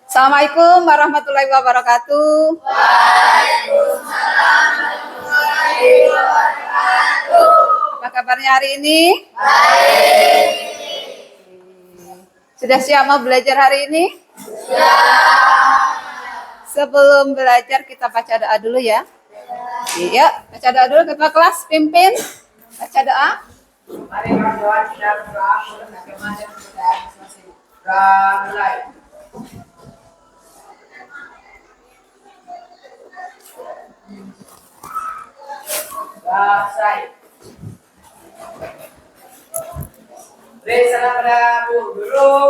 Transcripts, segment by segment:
Assalamualaikum warahmatullahi wabarakatuh. Waalaikumsalam warahmatullahi wabarakatuh. Apa kabarnya hari ini? Baik. Sudah siap mau belajar hari ini? Siap. Sebelum belajar kita baca doa dulu ya. Iya, baca doa dulu ketua kelas pimpin. Baca doa. Mari berdoa kita berdoa bagaimana kita masing-masing. Mulai. Selesai. Beri salam pada Bu Guru.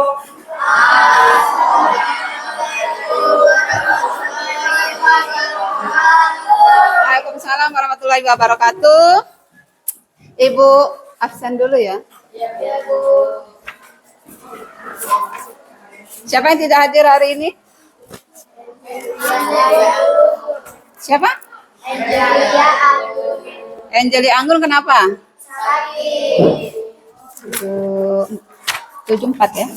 Waalaikumsalam warahmatullahi wabarakatuh. Ibu absen dulu ya. Iya, Bu. Siapa yang tidak hadir hari ini? Siapa? Angelia Anggun kenapa? Sakit. 74 ya.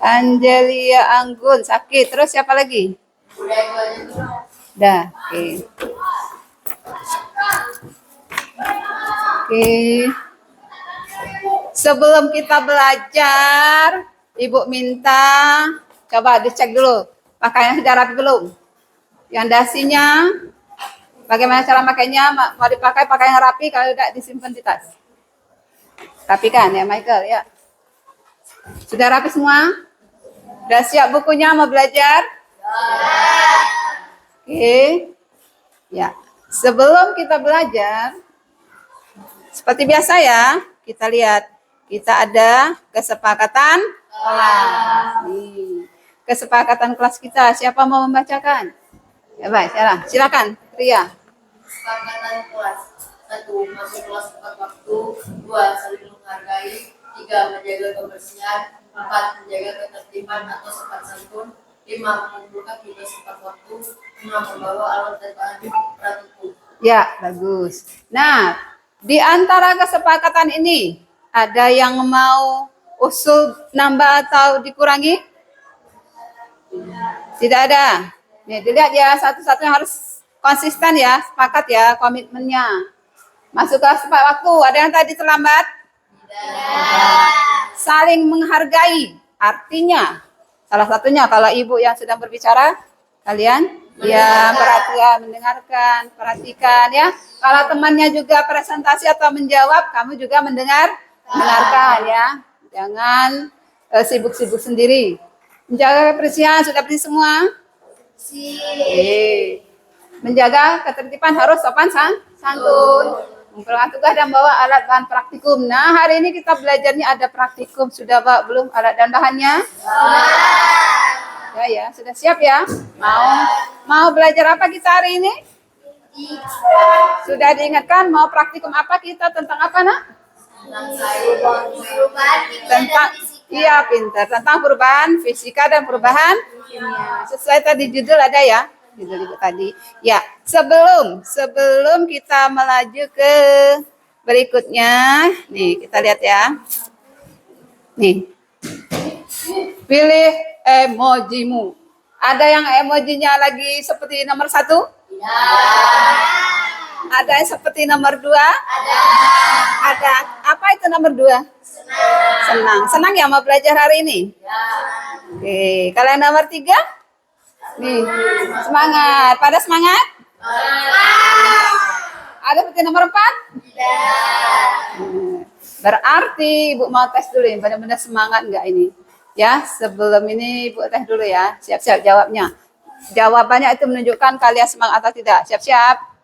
Angelia Anggun sakit. Terus siapa lagi? Dah, oke. Oke. Sebelum kita belajar, Ibu minta coba dicek dulu pakaian sudah rapi belum? Yang dasinya bagaimana cara makainya? Mau dipakai yang rapi, kalau tidak disimpan di tas. Rapikan ya Michael ya. Sudah rapi semua? Sudah siap bukunya mau belajar? Oke. Ya. Sebelum kita belajar, seperti biasa ya, kita lihat. Kita ada kesepakatan kelas. Nih. Kesepakatan kelas kita. Siapa mau membacakan? Ya baik, silakan. Ria. Kesepakatan kelas. 1. Masuk kelas tepat waktu. 2. Saling menghargai. 3. Menjaga kebersihan. 4. Menjaga ketertiban atau sopan santun. 5. Mengumpulkan tugas tepat waktu. 6. Membawa alat dan bahan pratukul. Ya, bagus. Nah, di antara kesepakatan ini, ada yang mau usul nambah atau dikurangi? Tidak ada. Nih, dilihat ya, satu-satunya harus konsisten ya, sepakat ya, komitmennya. Masuk kelas tepat waktu, ada yang tadi terlambat? Tidak. Saling menghargai, artinya, salah satunya kalau ibu yang sedang berbicara, kalian ya perhatian, mendengarkan, perhatikan ya. Kalau temannya juga presentasi atau menjawab, kamu juga mendengarkan ya. Jangan sibuk-sibuk sendiri. Menjaga kebersihan, sudah bersih semua? Menjaga ketertiban harus sopan santun. Mengumpulkan tugas dan bawa alat bahan praktikum. Nah, hari ini kita belajarnya ada praktikum. Sudah bawa belum alat dan bahannya? Ya, sudah siap ya? Mau belajar apa kita hari ini? Sudah diingatkan mau praktikum apa kita, tentang apa nak? Tentang iya pintar, tentang perubahan fisika dan perubahan kimia. Sesuai tadi judul ada ya? Judul ibu tadi. Ya, sebelum kita melaju ke berikutnya, nih kita lihat ya. Nih. Pilih emojimu. Ada yang emojinya lagi seperti nomor 1? Ya. Ada yang seperti nomor 2? Ada. Apa itu nomor 2? Senang. Senang ya mau belajar hari ini? Ya. Oke. Kalau yang nomor 3? Nih. Semangat. Pada semangat? Ada seperti nomor 4? Tidak. Berarti Ibu mau tes dulu ya, benar-benar semangat enggak ini? Ya, sebelum ini Ibu tes dulu ya. Siap-siap jawabnya. Jawabannya itu menunjukkan kalian semangat atau tidak. Siap-siap.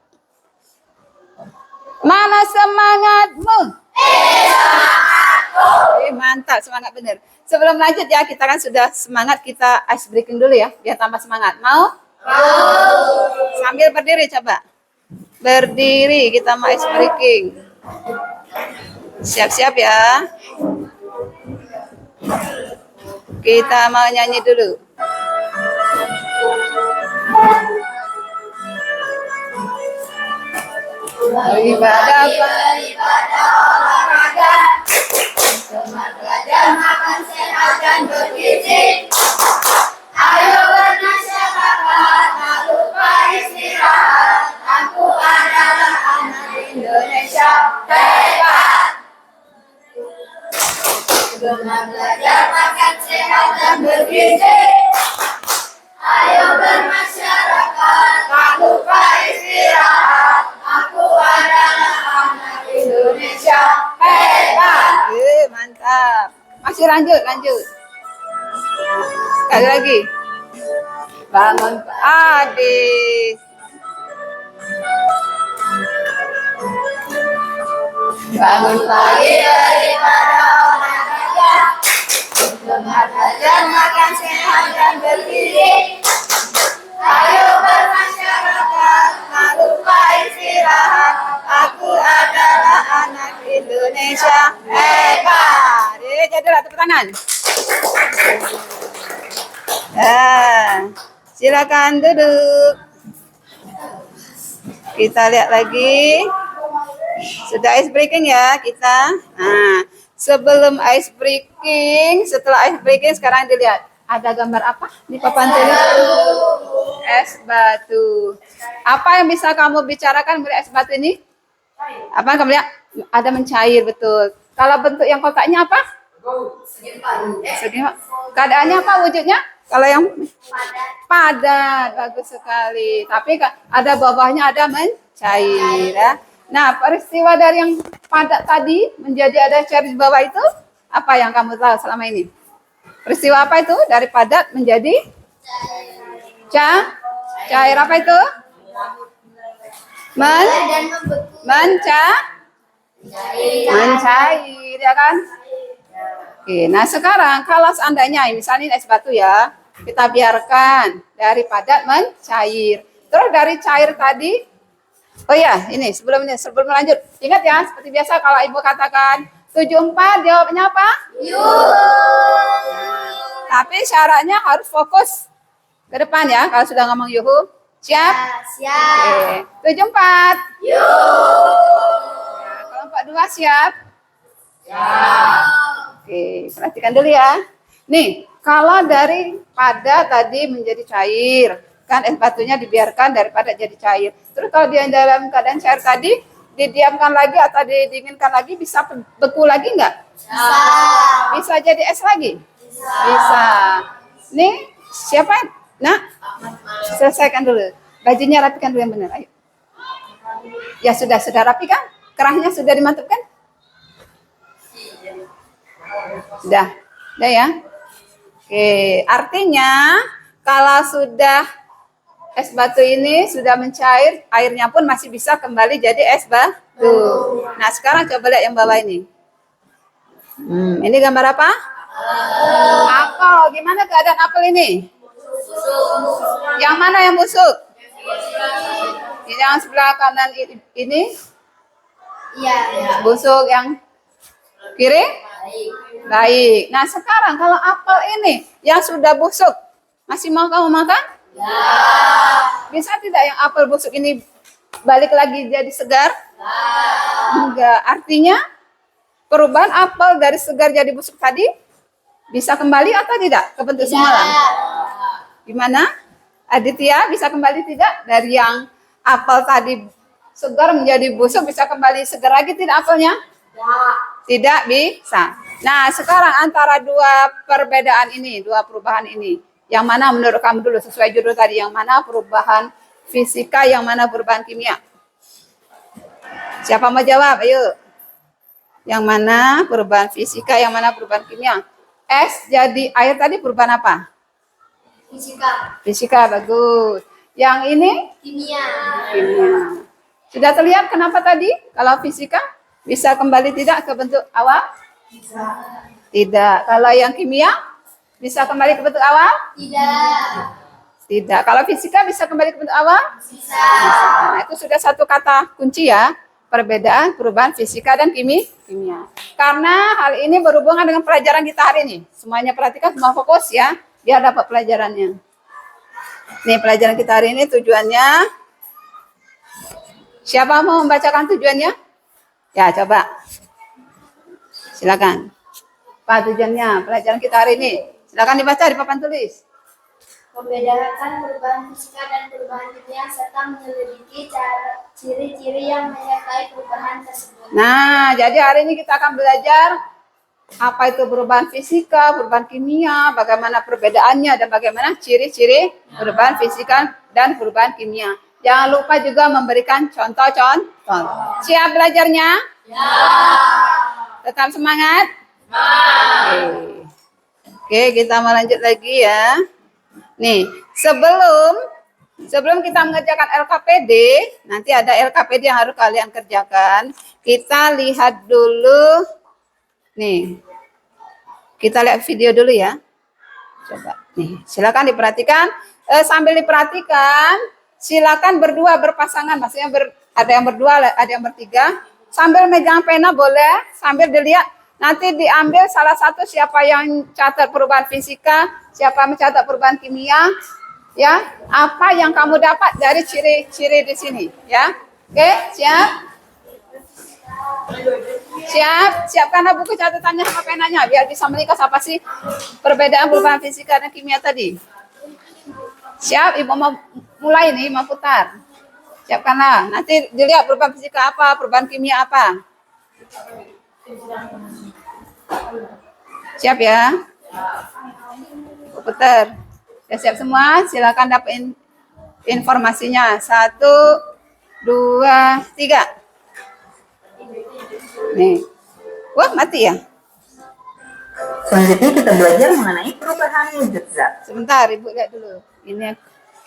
Mana semangatmu? Mantap, semangat benar. Sebelum lanjut ya, kita kan sudah semangat, kita ice breaking dulu ya, biar tambah semangat. Mau? Sambil berdiri coba. Berdiri, kita mau ice breaking. Siap-siap ya. Kita mau nyanyi dulu. Beribadah olahraga Semangat belajar, makan sehat dan bergizi. Ayo bermasyarakat, tak lupa istirahat. Aku adalah anak Indonesia hebat. Semangat belajar, makan sehat dan bergizi. Ayo bermasyarakat, tak lupa istirahat. Aku adalah anak Indonesia hebat. Mantap. Masih lanjut. Sekali lagi. Bangun adik. Bangun pagi daripada olahraga. Semangat belajar, makan sehat dan bergizi. Ayo bermasyarakat, tak lupa istirahat. Aku adalah anak Indonesia hebat. Jadilah tepuk tangan. Silakan duduk. Kita lihat lagi. Sudah ice breaking ya kita. Nah, sebelum ice breaking, setelah ice breaking sekarang dilihat. Ada gambar apa di papan tulis? Es batu. Apa yang bisa kamu bicarakan mengenai es batu ini? Apa kamu lihat? Ada mencair, betul. Kalau bentuk yang kotaknya apa? Segi. Keadaannya apa wujudnya? Kalau yang padat, bagus sekali. Tapi ada bawahnya ada mencair ya. Nah, peristiwa dari yang padat tadi menjadi ada cair di bawah itu apa yang kamu tahu selama ini? Peristiwa apa itu? Dari padat menjadi cair apa itu? Mencair ya kan? Oke, nah sekarang kalau seandainya misalnya es batu ya, kita biarkan dari padat mencair. Terus dari cair tadi, oh ya ini sebelum lanjut, ingat ya seperti biasa kalau ibu katakan 74 jawabnya apa? Tapi syaratnya harus fokus ke depan ya kalau sudah ngomong yuhu. Siap? Siap. Oke. 74. Nah, kelompok 2 siap? Oke, perhatikan dulu ya. Nih, kalau dari padat tadi menjadi cair, kan es batunya dibiarkan daripada jadi cair. Terus kalau dia dalam keadaan cair tadi, didiamkan lagi atau didinginkan lagi, bisa beku lagi nggak? Bisa jadi es lagi? Bisa. Nih, siapa? Nah, selesaikan dulu. Bajunya rapikan dulu yang benar. Ayo. Ya sudah rapi kan? Kerahnya sudah dimantapkan? Sudah ya. Oke, artinya kalau sudah es batu ini sudah mencair, airnya pun masih bisa kembali jadi es batu. Nah, sekarang coba lihat yang bawah ini. Ini gambar apa? Apel. Gimana keadaan apel ini? Yang mana yang busuk? Yang sebelah kanan ini? Iya. Busuk. Yang kiri? Baik. Nah sekarang kalau apel ini yang sudah busuk, masih mau kamu makan? Ya. Bisa tidak yang apel busuk ini balik lagi jadi segar? Enggak. Artinya perubahan apel dari segar jadi busuk tadi bisa kembali atau tidak ke bentuk semula? Gimana? Aditya bisa kembali tidak dari yang apel tadi segar menjadi busuk bisa kembali segar lagi tidak apelnya? Tidak bisa. Nah, sekarang antara dua perbedaan ini, dua perubahan ini, yang mana menurut kamu dulu sesuai judul tadi, yang mana perubahan fisika, yang mana perubahan kimia? Siapa mau jawab? Ayo. Yang mana perubahan fisika, yang mana perubahan kimia? Es jadi air tadi perubahan apa? Fisika, bagus. Yang ini? Kimia. Sudah terlihat kenapa tadi? Kalau fisika bisa kembali tidak ke bentuk awal? Bisa. Tidak. Kalau yang kimia bisa kembali ke bentuk awal? Tidak. Kalau fisika bisa kembali ke bentuk awal? Bisa. Nah, itu sudah satu kata kunci ya. Perbedaan perubahan fisika dan kimia. Karena hal ini berhubungan dengan pelajaran kita hari ini. Semuanya perhatikan, semua fokus ya. Biar dapat pelajarannya. Nih pelajaran kita hari ini tujuannya. Siapa mau membacakan tujuannya? Ya coba. Silakan. Apa tujuannya pelajaran kita hari ini? Silakan dibaca di papan tulis. Membedakan perubahan fisika dan perubahan kimia serta menyelidiki ciri-ciri yang menyertai perubahan tersebut. Nah, jadi hari ini kita akan belajar apa itu perubahan fisika, perubahan kimia, bagaimana perbedaannya dan bagaimana ciri-ciri perubahan fisika dan perubahan kimia. Jangan lupa juga memberikan contoh-contoh. Siap belajarnya? Ya. Tetap semangat? Ya. Oke, kita mau lanjut lagi ya. Nih, sebelum kita mengerjakan LKPD, nanti ada LKPD yang harus kalian kerjakan. Kita lihat dulu. Nih, kita lihat video dulu ya. Coba, nih, silakan diperhatikan. Sambil diperhatikan, silakan berdua berpasangan. Maksudnya ada yang berdua, ada yang bertiga. Sambil megang pena boleh, sambil dilihat. Nanti diambil salah satu siapa yang catat perubahan fisika, siapa mencatat perubahan kimia, ya. Apa yang kamu dapat dari ciri-ciri di sini, ya. Oke, siap? Siap? Siapkanlah buku catatannya sama penanya biar bisa meringkas apa sih perbedaan perubahan fisika dan kimia tadi. Siap? Ibu mau mulai nih, mau putar. Siapkanlah. Nanti dilihat perubahan fisika apa, perubahan kimia apa. Siap ya? Putar. Ya siap semua? Silakan dapat informasinya. 1, 2, 3. Nih. Wah, mati ya? Selanjutnya kita belajar mengenai perubahan wujud zat. Sebentar, Ibu lihat dulu. Ini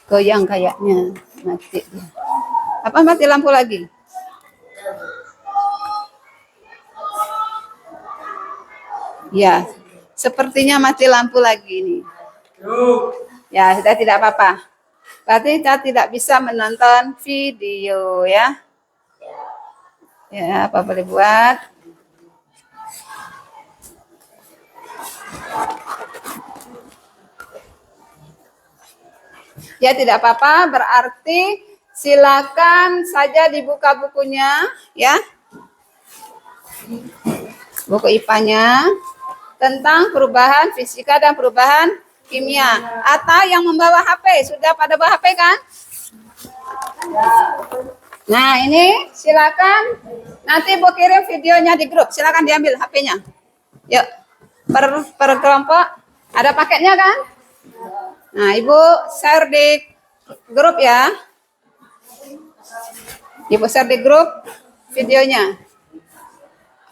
goyang kayaknya. Mati dia. Apa mati lampu lagi? Ya, sepertinya mati lampu lagi nih. Ya, sudah tidak apa-apa. Berarti kita tidak bisa menonton video ya. Ya, apa boleh buat? Ya, tidak apa-apa. Berarti silakan saja dibuka bukunya ya. Buku IPA-nya tentang perubahan fisika dan perubahan kimia. Atau yang membawa HP, sudah pada bawa HP kan? Nah, ini silakan nanti Bu kirim videonya di grup. Silakan diambil HP-nya. Yuk, per kelompok. Ada paketnya kan? Nah, Ibu share di grup ya. Ibu share di grup videonya.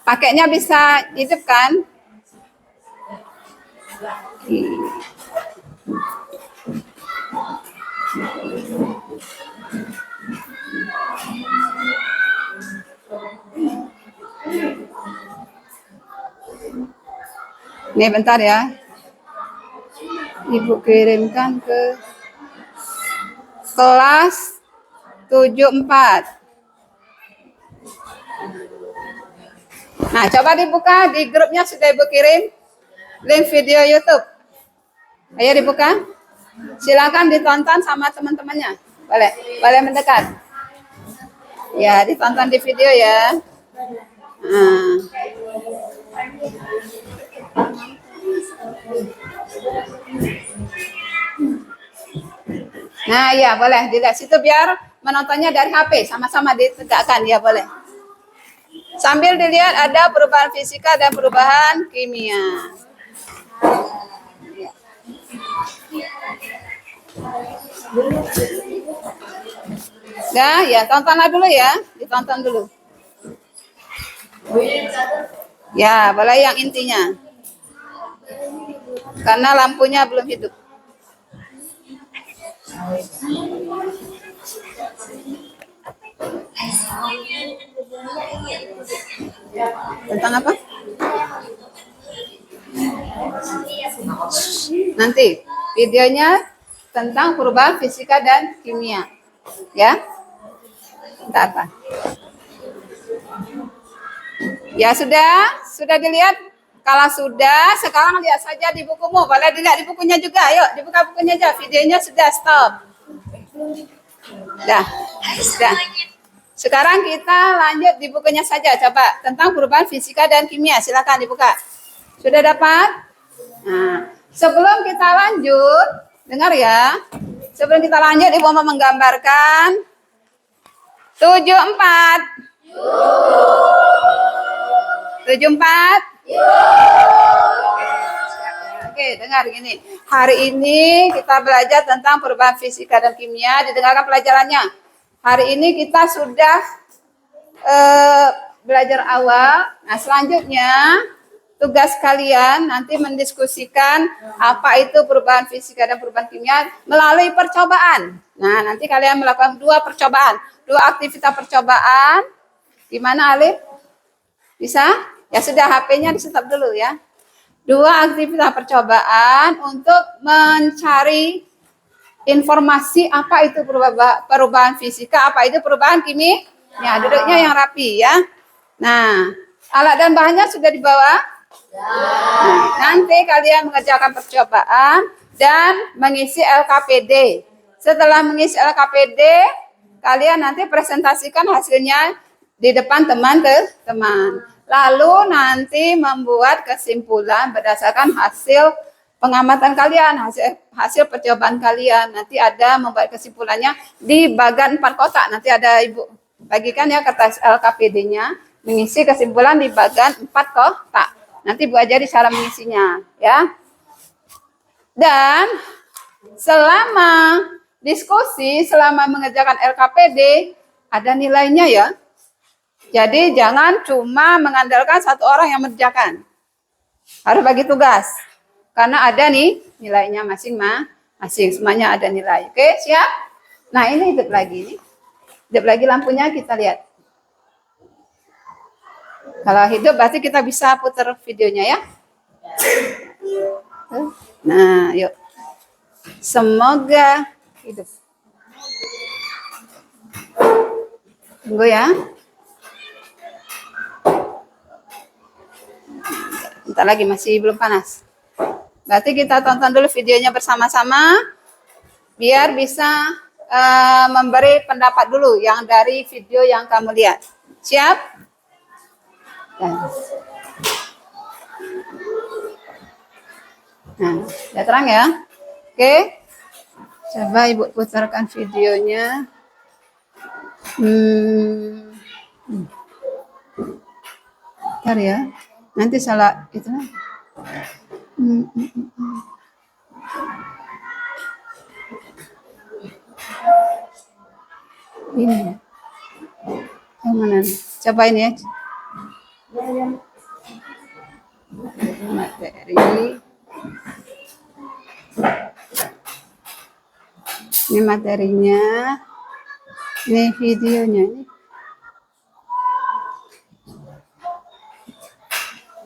Paketnya bisa hidup kan? Nih bentar ya. Ibu kirimkan ke kelas 74. Nah, coba dibuka di grupnya sudah Ibu kirim link video YouTube. Ayo dibuka. Silakan ditonton sama teman-temannya. Boleh mendekat. Ya, ditonton di video ya. Nah, ya boleh dilihat situ biar menontonnya dari HP sama-sama ditegakkan ya boleh. Sambil dilihat ada perubahan fisika dan perubahan kimia. Nah, ya tontonlah dulu ya, ditonton dulu. Ya, boleh yang intinya. Karena lampunya belum hidup. Tentang apa? Nanti videonya tentang perubahan fisika dan kimia. Ya. Entah apa. Ya sudah dilihat? Kalau sudah, sekarang lihat saja di bukumu. Boleh dilihat di bukunya juga. Ayo, dibuka bukunya aja. Videonya sudah stop. Dah. Sekarang kita lanjut di bukunya saja. Coba tentang perubahan fisika dan kimia. Silakan dibuka. Sudah dapat? Nah, sebelum kita lanjut, dengar ya. Sebelum kita lanjut, Ibu mau menggambarkan 74. 74. Oke, dengar gini. Hari ini kita belajar tentang perubahan fisika dan kimia. Didengarkan pelajarannya. Hari ini kita sudah belajar awal. Nah, selanjutnya tugas kalian nanti mendiskusikan apa itu perubahan fisika dan perubahan kimia melalui percobaan. Nah, nanti kalian melakukan 2 percobaan, 2 aktivitas percobaan. Gimana, Alif? Bisa? Ya sudah, HP-nya di-stop dulu ya. 2 aktivitas percobaan untuk mencari informasi apa itu perubahan fisika, apa itu perubahan kimia. Ya, duduknya yang rapi ya. Nah, alat dan bahannya sudah dibawa? Nah, nanti kalian mengerjakan percobaan dan mengisi LKPD. Setelah mengisi LKPD, kalian nanti presentasikan hasilnya di depan teman-teman. Lalu nanti membuat kesimpulan berdasarkan hasil pengamatan kalian, hasil percobaan kalian. Nanti ada membuat kesimpulannya di bagian 4 kotak. Nanti ada Ibu bagikan ya kertas LKPD-nya, mengisi kesimpulan di bagian 4 kotak. Nanti Bu ajari cara mengisinya ya. Dan selama diskusi, selama mengerjakan LKPD, ada nilainya ya. Jadi jangan cuma mengandalkan satu orang yang mengerjakan. Harus bagi tugas. Karena ada nih nilainya masing-masing. Semuanya ada nilai. Oke, siap? Nah, ini hidup lagi nih. Hidup lagi lampunya, kita lihat. Kalau hidup berarti kita bisa putar videonya ya. Nah, yuk. Semoga hidup. Tunggu ya. Bentar lagi, masih belum panas. Berarti kita tonton dulu videonya bersama-sama. Biar bisa memberi pendapat dulu yang dari video yang kamu lihat. Siap? Nah, udah terang ya? Oke. Coba Ibu putarkan videonya. Bentar ya. Nanti salah itu. Ini. Yang mana? Coba ini ya. Materi. Ini materinya. Ini videonya nih.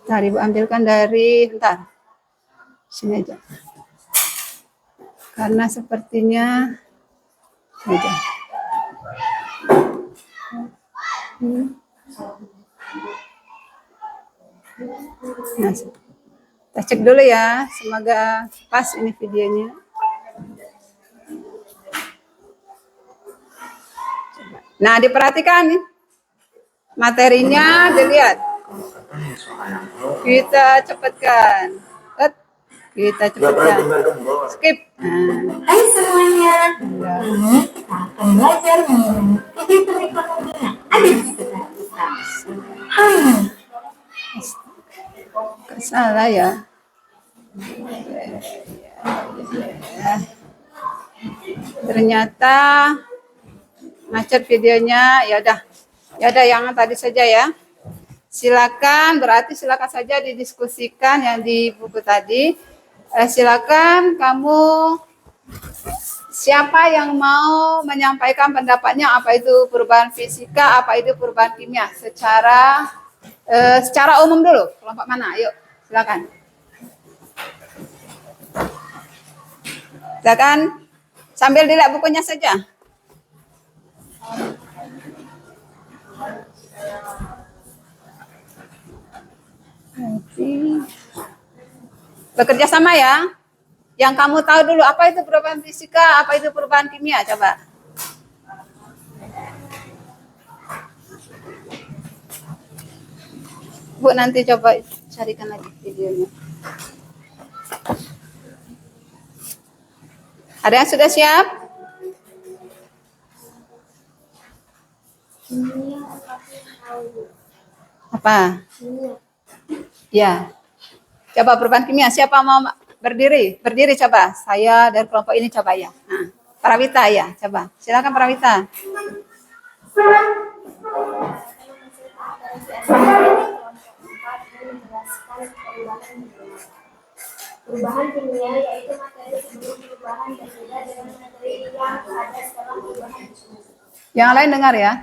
Bentar, Ibu ambilkan dari, bentar. Sini aja. Karena sepertinya aja. Nah, kita cek dulu ya. Semoga pas ini videonya. Nah, diperhatikan nih. Materinya dilihat. Kita cepatkan. Kita cepatkan. Skip. Hai semuanya. Ini akan belajar mengenai perekonomian. Ada di sekitar kita. Salah ya. Ternyata macet videonya. Ya udah yang tadi saja ya. Silakan, berarti silakan saja didiskusikan yang di buku tadi. Silakan kamu, siapa yang mau menyampaikan pendapatnya apa itu perubahan fisika, apa itu perubahan kimia secara umum dulu. Kelompok mana? Yuk, silakan. Silakan sambil dilihat bukunya saja. Bekerja sama ya. Yang kamu tahu dulu apa itu perubahan fisika, apa itu perubahan kimia, coba. Bu nanti coba carikan lagi videonya. Ada yang sudah siap? Kimia apapun tahu. Apa? Kimia. Ya. Coba perubahan kimia. Siapa mau berdiri? Berdiri coba. Saya dari kelompok ini coba ya. Nah, Prawita ya. Coba. Silakan Prawita. Perubahan kimia yaitu materi sebelum perubahan berbeda dengan materi yang ada setelah perubahan. Yang lain dengar ya.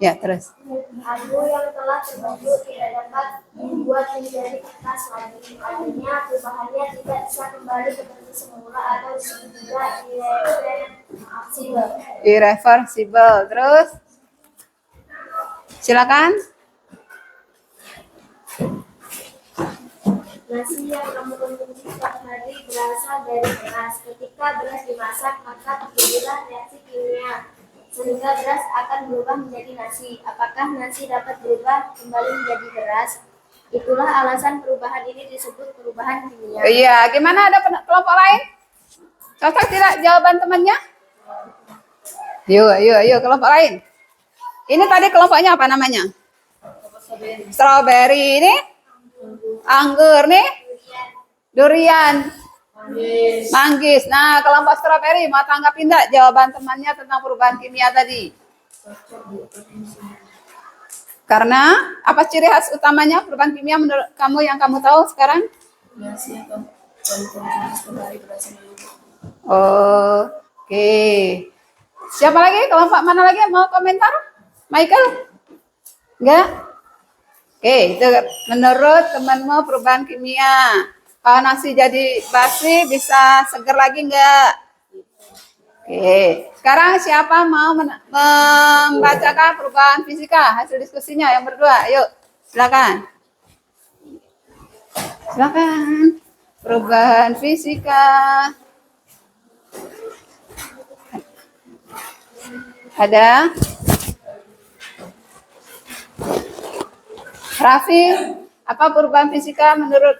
Ya, terus. Abu yang telah terbentuk tidak dapat dibuat menjadi kertas lagi. Artinya perubahannya tidak bisa kembali seperti semula atau disebut juga irreversible. Irreversible. Terus. Silakan. Nasi yang kamu konsumsi setiap hari berasal dari beras. Ketika beras dimasak, maka terjadilah reaksi kimia sehingga beras akan berubah menjadi nasi. Apakah nasi dapat berubah kembali menjadi beras? Itulah alasan perubahan ini disebut perubahan kimia. Iya, gimana ada kelompok lain? Cocok tidak jawaban temannya? Yuk, kelompok lain. Ini tadi kelompoknya apa namanya? Strawberry ini? Anggur nih? Durian. Manggis. Nah, kelompok strawberry mau tanggapin enggak jawaban temannya tentang perubahan kimia tadi? Karena apa ciri khas utamanya perubahan kimia menurut kamu yang kamu tahu sekarang? Nasi yang kamu konsumsi setiap hari berasal dari Oke. Siapa lagi? Kelompok mana lagi mau komentar? Michael? Enggak? Oke, itu menurut temanmu perubahan kimia. Kalau nasi jadi basi bisa seger lagi enggak? Oke, sekarang siapa mau membacakan perubahan fisika hasil diskusinya yang berdua? Ayo, silakan. Silakan. Perubahan fisika. Ada? Raffi, apa perubahan fisika menurut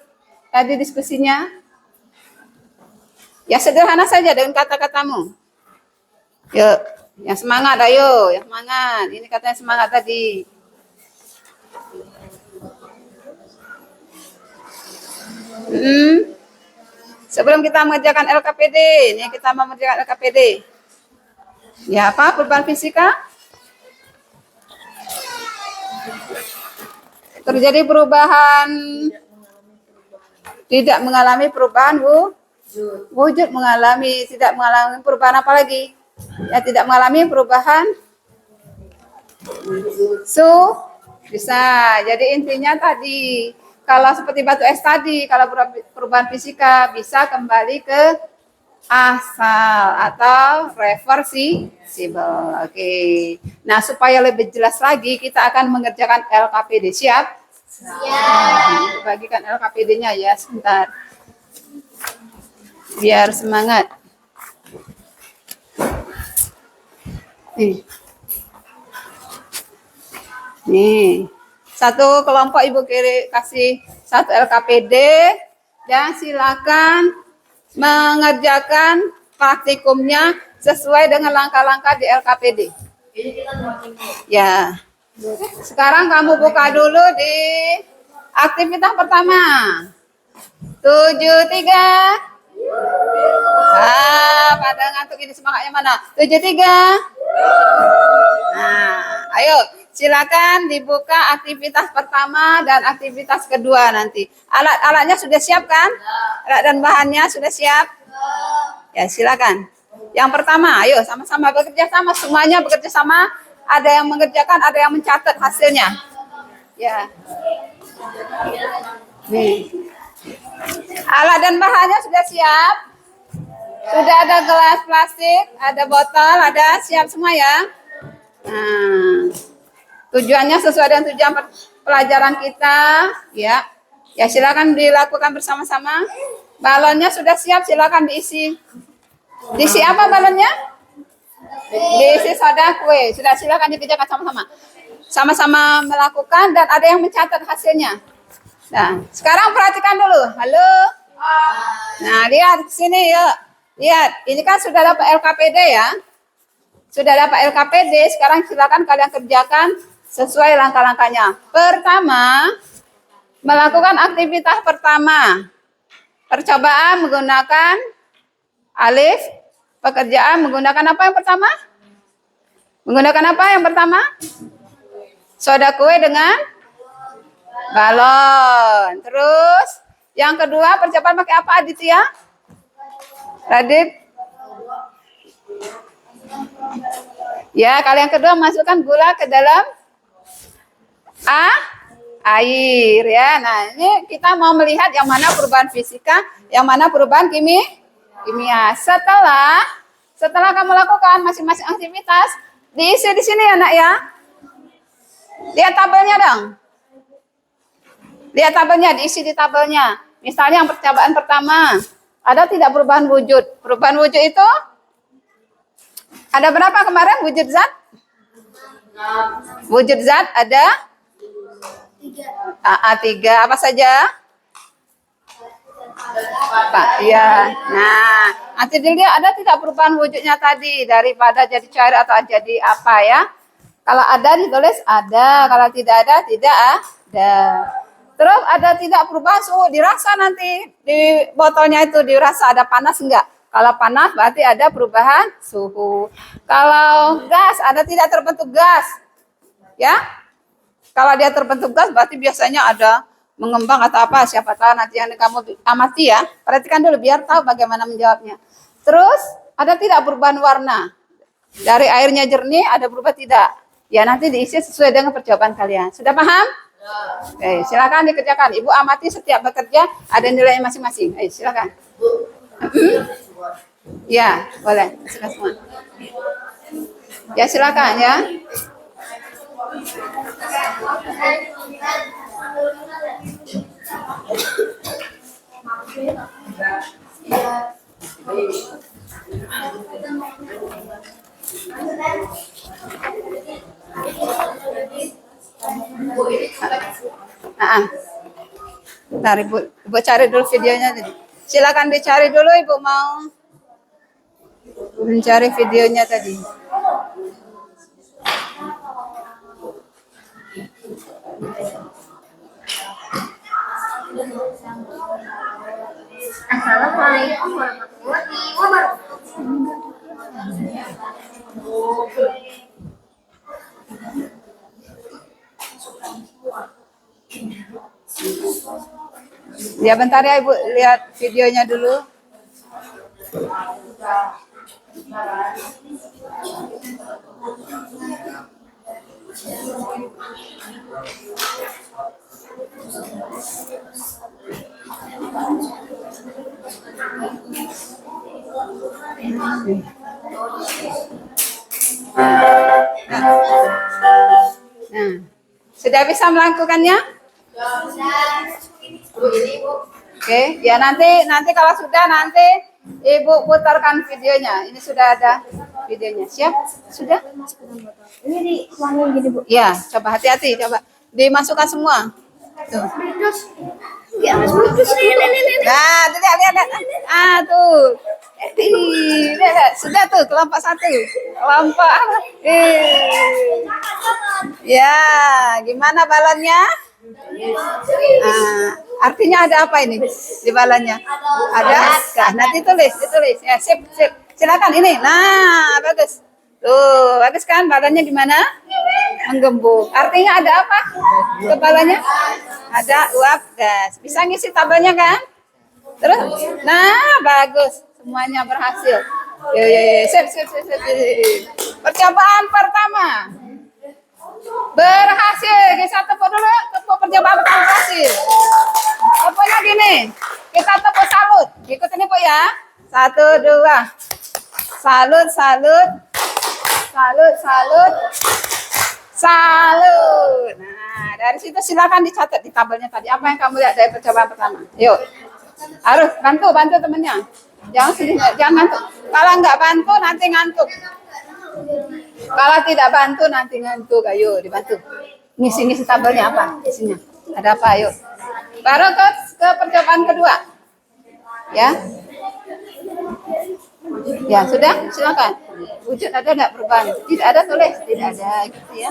tadi diskusinya? Ya sederhana saja dengan kata-katamu. Yuk, yang semangat ayo, yang semangat. Ini katanya semangat tadi. Sebelum kita mengerjakan LKPD, ini kita mau mengerjakan LKPD. Ya apa perubahan fisika? Terjadi perubahan, tidak mengalami perubahan wujud, mengalami, tidak mengalami perubahan apa lagi? Ya tidak mengalami perubahan bisa. Jadi intinya tadi kalau seperti batu es tadi, kalau perubahan fisika bisa kembali ke asal atau reversible. Oke. Nah, supaya lebih jelas lagi kita akan mengerjakan LKPD. Siap? Siap. Bagikan LKPD-nya ya sebentar. Biar semangat. Nih. Satu kelompok Ibu kasih satu LKPD dan silakan mengerjakan praktikumnya sesuai dengan langkah-langkah di LKPD. Ya. Sekarang kamu buka dulu di aktivitas pertama. 73. Pada ngantuk ini semangatnya mana? 73. Nah, ayo silakan dibuka aktivitas pertama dan aktivitas kedua nanti. Alat-alatnya sudah siap kan? Alat dan bahannya sudah siap? Ya, silakan. Yang pertama, ayo sama-sama bekerja sama, semuanya bekerja sama. Ada yang mengerjakan, ada yang mencatat hasilnya. Ya. Nih. Alat dan bahannya sudah siap? Sudah ada gelas plastik, ada botol, ada siap semua ya? Nah, tujuannya sesuai dengan tujuan pelajaran kita, ya. Ya silakan dilakukan bersama-sama. Balonnya sudah siap, silakan diisi. Diisi apa balonnya? Diisi soda kue. Sudah silakan dikerjakan sama-sama. Sama-sama melakukan dan ada yang mencatat hasilnya. Nah, sekarang perhatikan dulu. Halo. Nah, lihat sini yuk. Lihat, ini kan sudah dapat LKPD ya. Sudah dapat LKPD, sekarang silakan kalian kerjakan sesuai langkah-langkahnya. Pertama, melakukan aktivitas pertama. Percobaan menggunakan alif. Pekerjaan menggunakan apa yang pertama? Menggunakan apa yang pertama? Soda kue dengan balon. Terus yang kedua percobaan pakai apa Aditya? Radit? Ya, kali yang kedua masukkan gula ke dalam air ya. Nah, ini kita mau melihat yang mana perubahan fisika, yang mana perubahan kimia. Setelah kamu lakukan masing-masing aktivitas, diisi di sini ya, Nak ya. Lihat tabelnya dong. Lihat tabelnya, diisi di tabelnya. Misalnya yang percobaan pertama, ada tidak perubahan wujud? Perubahan wujud itu ada berapa kemarin wujud zat? Wujud zat ada 3. Apa saja? Pak, ya. Nah, nanti dilihat ada tidak perubahan wujudnya tadi daripada jadi cair atau jadi apa ya? Kalau ada ditulis ada, kalau tidak ada tidak ada. Terus ada tidak perubahan suhu, dirasa nanti di botolnya itu dirasa ada panas enggak? Kalau panas berarti ada perubahan suhu. Kalau gas ada tidak terbentuk gas? Ya? Kalau dia terbentuk gas berarti biasanya ada mengembang atau apa, siapa tahu nanti yang kamu amati ya. Perhatikan dulu biar tahu bagaimana menjawabnya. Terus ada tidak perubahan warna? Dari airnya jernih ada berubah tidak? Ya nanti diisi sesuai dengan percobaan kalian. Sudah paham? Oke, silakan dikerjakan. Ibu amati setiap bekerja ada nilainya masing-masing. Silakan. Ya, boleh. Silakan semua. Ya, silakan ya. Bentar, Ibu cari dulu videonya tadi. Silakan dicari dulu, Ibu mau mencari videonya tadi. Assalamualaikum warahmatullahi wabarakatuh. Ya bentar ya Ibu, lihat videonya dulu. Nah, sudah bisa melakukannya? Oke, ya nanti kalau sudah nanti Ibu putarkan videonya. Ini sudah ada videonya. Siap? Sudah? Ini dituangin gini, Bu. Ya, coba hati-hati, coba dimasukkan semua. Tuh. Ya, Mas Bluetooth. Nah, tuh lihat. Tuh. Lihat. Sudah tuh kelompok 1. Kelompok ya, gimana balonnya? Artinya ada apa ini di balonnya? Ada gas. Nanti tulis. Ya, sip. Silakan ini. Nah, bagus. Tuh, bagus kan balonnya gimana? Menggembung. Artinya ada apa? Ke balonnya? Ada uap gas. Bisa ngisi tabelnya kan? Terus, nah bagus. Semuanya berhasil. Sip. Percobaan pertama. Berhasil. Kita tepuk dulu. Tepuk percobaan pertama berhasil. Tepuknya gini. Kita tepuk salut. Ikutin Ibu ya. 1, 2. Salut. Nah, dari situ silakan dicatat di tabelnya tadi. Apa yang kamu lihat dari percobaan pertama? Yuk. Harus bantu temennya. Jangan ngantuk. Kalau nggak bantu nanti ngantuk. Kalau tidak bantu nanti ngantuk. Ayo dibantu. Ngisi tabelnya apa? Isinya. Ada apa? Ayo. Baru ke percobaan kedua. Ya. Ya, sudah, silakan. Wujud ada enggak perubahan? Tidak ada, tulis. Tidak ada, gitu ya.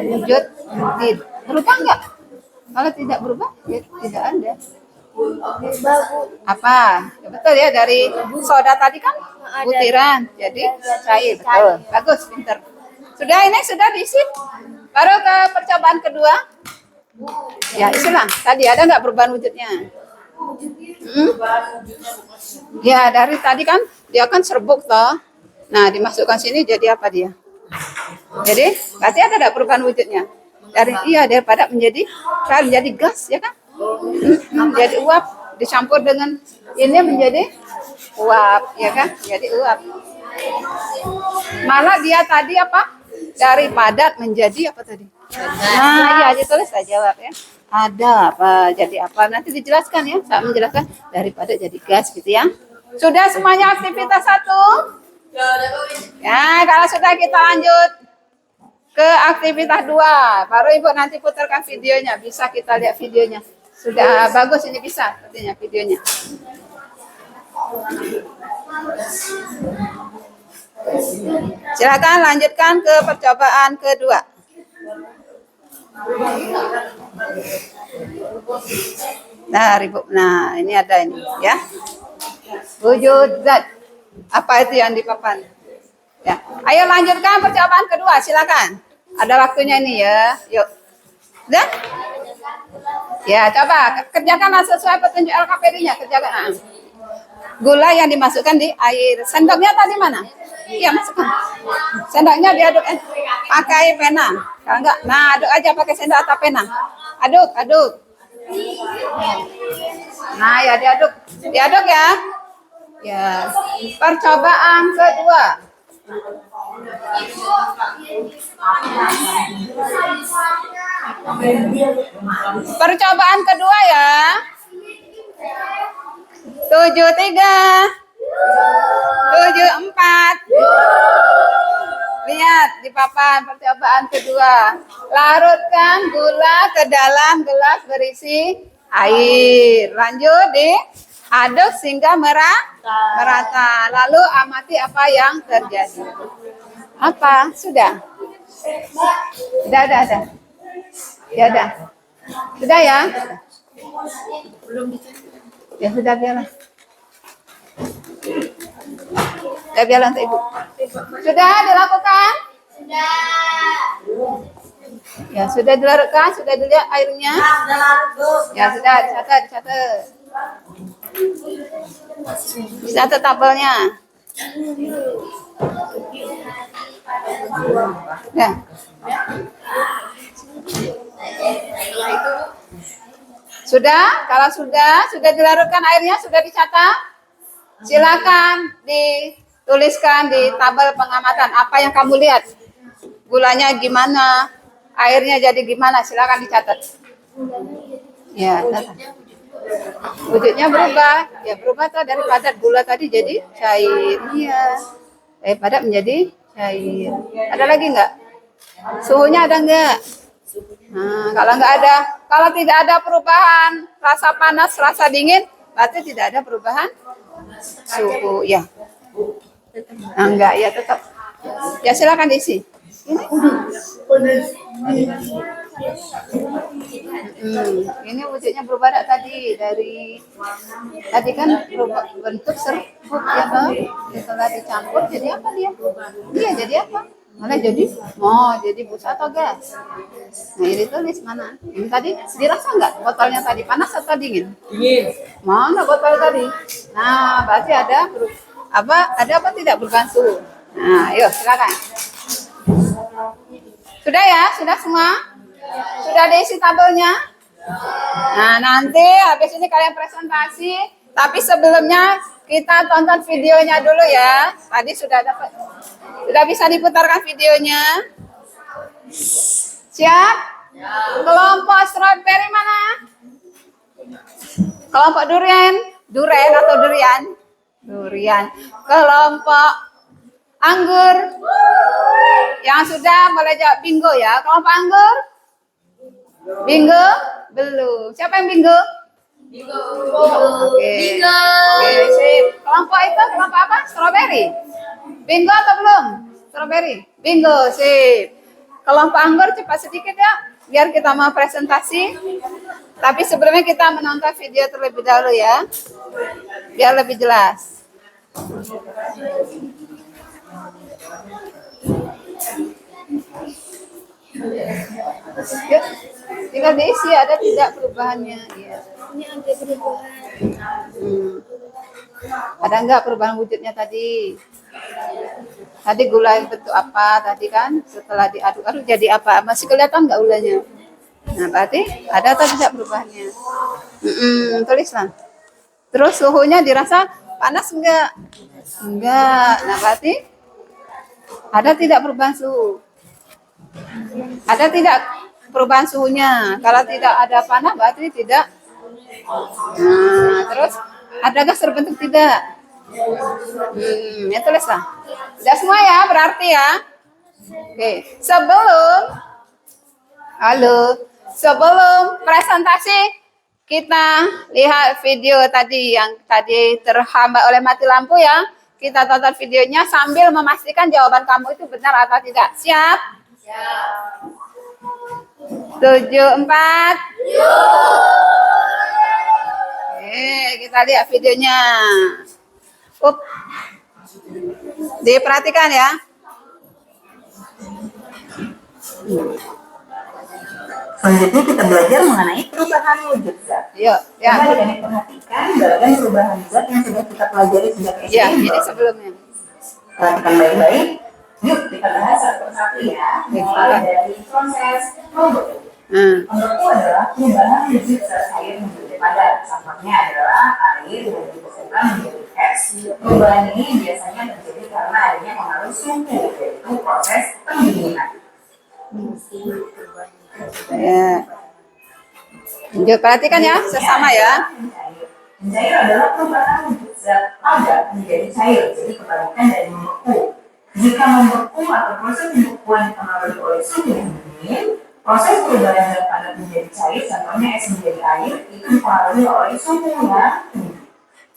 Wujud berubah enggak? Kalau tidak berubah, ya tidak ada. Apa? Ya, betul ya, dari soda tadi kan butiran, jadi cair. Betul. Bagus, pinter. Sudah, ini sudah diisi. Baru ke percobaan kedua. Ya, isilah. Tadi ada nggak perubahan wujudnya? Ya, dari tadi kan dia kan serbuk toh. Nah, dimasukkan sini jadi apa dia? Jadi, berarti ada nggak perubahan wujudnya? Daripada menjadi gas, ya kan? Jadi uap dicampur dengan ini menjadi uap, ya kan? Jadi uap. Malah dia tadi apa? Dari padat menjadi apa tadi? Nah, iya ditulis saya jawab ya. Ada apa? Jadi apa? Nanti dijelaskan ya. Saya menjelaskan daripada jadi gas gitu ya. Sudah semuanya aktivitas 1? Ya, kalau sudah kita lanjut ke aktivitas 2. Baru Ibu nanti putarkan videonya. Bisa kita lihat videonya. Sudah bagus ini bisa sepertinya videonya. Silakan lanjutkan ke percobaan kedua. Nah, ini ada ini ya. Wujud zat. Apa itu yang dipapan? Ya. Ayo lanjutkan percobaan kedua, silakan. Ada waktunya ini ya. Yuk. Sudah? Ya, coba kerjakanlah sesuai petunjuk LKPD-nya, kerjakan. Nah. Gula yang dimasukkan di air. Sendoknya tadi mana? Iya, masukkan. Sendoknya diaduk pakai pena. Kalau enggak, nah aduk aja pakai sendok atau pena. Aduk. Nah, ya diaduk. Diaduk ya. Ya. Percobaan kedua. Percobaan kedua ya. 73 74. Lihat di papan percobaan kedua. Larutkan gula ke dalam gelas berisi air. Lanjut diaduk sehingga merata. Lalu amati apa yang terjadi. Apa? Sudah? Sudah ada. Ya udah. Sudah ya? Ya sudah biarlah. Ya biarlah untuk Ibu. Sudah dilakukan? Ya sudah dilarutkan, sudah dilihat airnya. Ya sudah dicatat. Dicatat tabelnya. Ya. Sudah? Kalau sudah dilarutkan airnya, sudah dicatat? Silakan dituliskan di tabel pengamatan apa yang kamu lihat. Gulanya gimana? Airnya jadi gimana? Silakan dicatat. Ya, wujudnya berubah. Ya, berubah tuh dari padat gula tadi jadi cair. Iya. Dari padat menjadi cair. Ada lagi enggak? Suhunya ada enggak? Nah, kalau tidak ada perubahan rasa panas, rasa dingin, berarti tidak ada perubahan suhu. Ya. Nah, enggak, ya tetap. Ya silakan diisi. Ini wujudnya berubah tadi tadi kan berubah bentuk serbuk ya toh. Setelah dicampur jadi apa dia? Iya jadi apa? Mana jadi busa atau gas? Nah ini tulis mana? Ini tadi dirasa nggak botolnya tadi panas atau dingin? Dingin. Mana botol tadi? Nah berarti ada apa tidak perubahan suhu? Nah yuk silakan. Sudah ya? Sudah semua? Sudah diisi tabelnya? Nah nanti habis ini kalian presentasi. Tapi sebelumnya kita tonton videonya dulu ya. Tadi sudah bisa diputarkan videonya. Siap? Kelompok strawberry mana? Kelompok durian atau durian? Durian. Kelompok anggur. Yang sudah boleh jawab bingo ya. Kelompok anggur? Bingo? Belum. Siapa yang bingo? Bingo. Oke. Bingo. Oke, sip. Kelompok itu kelompok apa? Strawberry. Bingo atau belum? Strawberry. Bingo, sip. Kelompok anggur cepat sedikit ya, biar kita mau presentasi. Tapi sebelumnya kita menonton video terlebih dahulu ya, biar lebih jelas. Yuk, tinggal diisi ada tidak perubahannya? Ya. Ini ada perubahan. Ada enggak perubahan wujudnya tadi? Tadi gula bentuk apa tadi kan? Setelah diaduk-aduk jadi apa? Masih kelihatan enggak gulanya? Nah, berarti ada atau tidak perubahannya? Tulislah. Terus suhunya dirasa panas enggak? Enggak. Nah, berarti ada tidak perubahan suhu? Ada tidak perubahan suhunya? Kalau tidak ada panas berarti tidak. Nah, terus ada gas terbentuk tidak? Ya tulislah. Tidak semua ya, berarti ya. Oke, sebelum presentasi kita lihat video tadi yang tadi terhambat oleh mati lampu ya. Kita tonton videonya sambil memastikan jawaban kamu itu benar atau tidak. Siap? Siap. 7, 4. Kita lihat videonya. Diperhatikan ya. Selanjutnya kita belajar mengenai perubahan wujud zat. Yuk, ya. Coba kalian perhatikan berbagai perubahan zat yang sudah kita pelajari sejak SD. Ya, ini sebelumnya. Perhatikan baik-baik. Yuk kita bahas satu persatu ya. Mulai dari proses membeku. Membeku adalah perubahan wujud zat air menjadi padat. Contohnya adalah air yang dibekukan menjadi es. Perubahan ini biasanya terjadi karena adanya pengaruh suhu, yaitu proses pendinginan. Ya. Yuk, perhatikan ya, sesama ya. Mencair adalah perubahan wujud zat padat menjadi cair, jadi kebalikan dari membeku. Jika membeku atau proses pembekuan dipengaruhi oleh suhu yang dingin, proses perubahan zat padat menjadi cair, contohnya es menjadi air, itu dipengaruhi oleh suhu yang tinggi.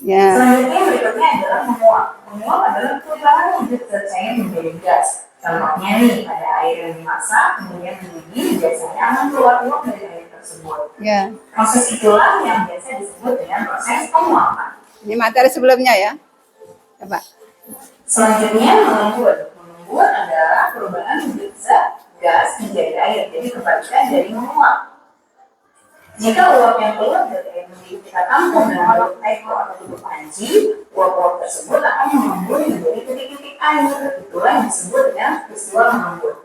Ya. Selanjutnya berikutnya adalah menguap. Menguap adalah perubahan wujud zat cair menjadi gas. Contohnya nih, pada air yang dimasak, kemudian mendidih, biasanya akan keluar uap dari air tersebut. Ya. Proses itulah yang biasa disebut dengan proses penguapan. Ini materi sebelumnya ya. Coba. Selanjutnya mengembun. Mengembun adalah perubahan wujud zat gas menjadi air, jadi kebalikan dari menguap. Jika uap yang keluar dari air mendidih kita tampung dengan balok teko atau tutup panci, uap-uap tersebut akan mengembun menjadi titik-titik air. Itulah yang disebut dengan peristiwa mengembun.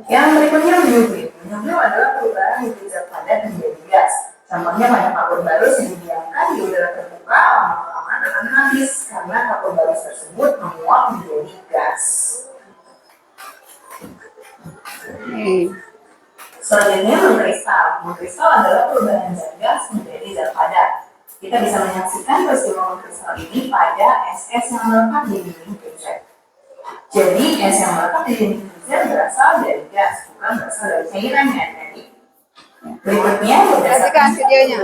Yang berikutnya menyublim. Menyublim adalah perubahan wujud zat padat menjadi gas. Contohnya pada kapur barus yang didiamkan di udara terbuka lama-kelamaan akan habis karena kapur barus tersebut menguap menjadi gas. Selanjutnya mengkristal. Mengkristal adalah perubahan zat gas menjadi zat padat. Kita bisa menyaksikan peristiwa mengkristal ini pada es-es yang melekat di dinding freezer. Jadi es yang melekat di dinding freezer berasal dari gas, bukan berasal dari cairan ya tadi. Berikutnya berdasarkan videonya.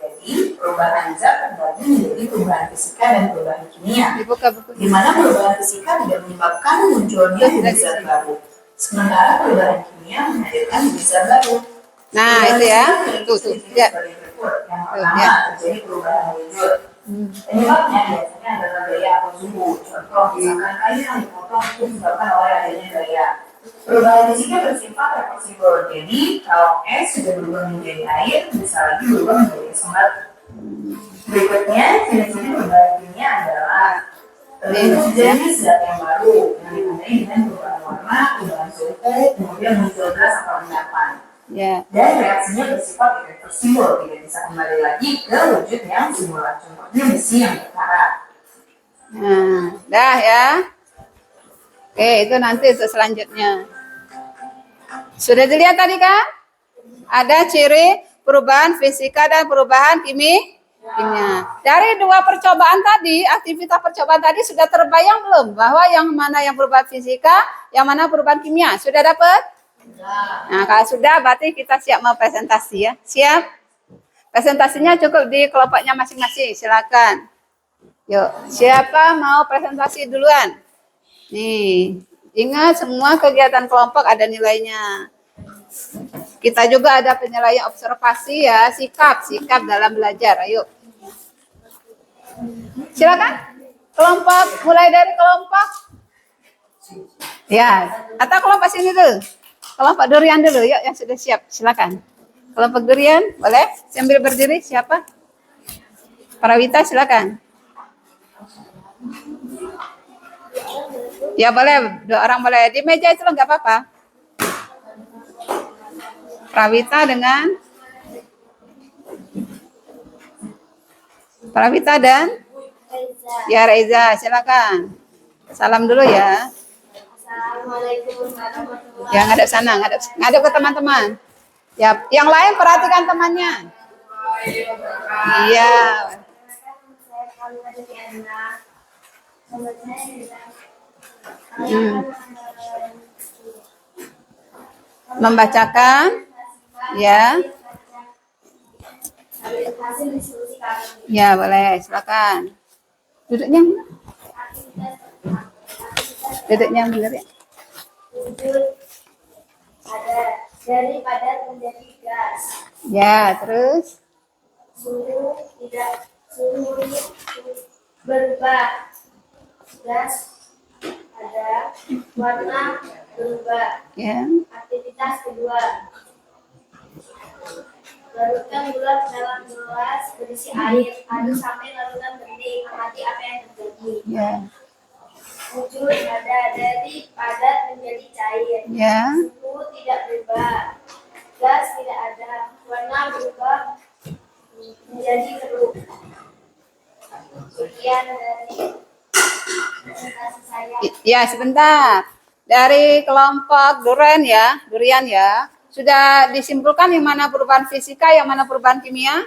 Jadi perubahan zat terbagi menjadi perubahan fisika dan perubahan kimia. Dibuka buku. Di mana perubahan fisika tidak menyebabkan munculnya zat baru. Sementara perubahan kimia menghadirkan zat baru. Nah, itu ya. Tuh. Ya. Yang pertama terjadi perubahan wujud. Penyebabnya biasanya adalah gaya atau suhu. Contoh misalkan kayu yang dipotong itu disebabkan oleh adanya gaya. Perubahan fisika bersifat reversibel. Jadi kalau es sudah berubah menjadi air, bisa lagi berubah menjadi es kembali. Berikutnya jenis-jenis perubahan kimia adalah jenis zat yang baru yang ditandai dengan perubahan warna, perubahan suhu, kemudian muncul gas atau endapan. Ya. Dan reaksinya bersifat irreversibel, tidak bisa kembali lagi ke wujud yang semula. Contohnya besi yang berkarat. Nah, dah ya. Oke, itu nanti untuk selanjutnya. Sudah dilihat tadi kan? Ada ciri perubahan fisika dan perubahan kimia. Dari dua percobaan tadi, aktivitas percobaan tadi sudah terbayang belum bahwa yang mana yang perubahan fisika, yang mana perubahan kimia? Sudah dapat? Nah, kalau sudah berarti kita siap mau presentasi ya. Siap? Presentasinya cukup di kelompoknya masing-masing. Silakan. Yuk, siapa mau presentasi duluan? Nih, ingat semua kegiatan kelompok ada nilainya. Kita juga ada penilaian observasi ya, sikap dalam belajar. Ayo. Silakan. Kelompok, mulai dari kelompok. Ya, atau kelompok sini dulu. Kelompok durian dulu, yuk yang sudah siap. Silakan. Kelompok durian, boleh? Sambil berdiri, siapa? Parawita, silakan. Ya boleh, 2 orang boleh. Di meja itu nggak apa-apa. Prawita dengan Prawita dan ya Reza, silakan. Salam dulu ya. Assalamualaikum warahmatullahi Ya ngadep sana, ngadep ke teman-teman. Ya, yang lain perhatikan temannya. Iya. Membacakan, ya. hasil diskusi kami. Ya boleh, silakan. Duduknya, duduknya benar ya. Wujud ada dari padat menjadi gas. Ya, terus. Suhu berubah. Gas ada, warna berubah. Ya. Aktivitas kedua. Larutkan gula dalam gelas berisi air, aduk sampai larutan bening. Amati apa yang terjadi. Ya. Wujud ada dari padat menjadi cair. Ya. Suhu tidak berubah. Gas tidak ada. Warna berubah menjadi keruh. Sekian dari presentasi saya. Ya, sebentar. Dari kelompok durian ya. Sudah disimpulkan yang mana perubahan fisika, yang mana perubahan kimia?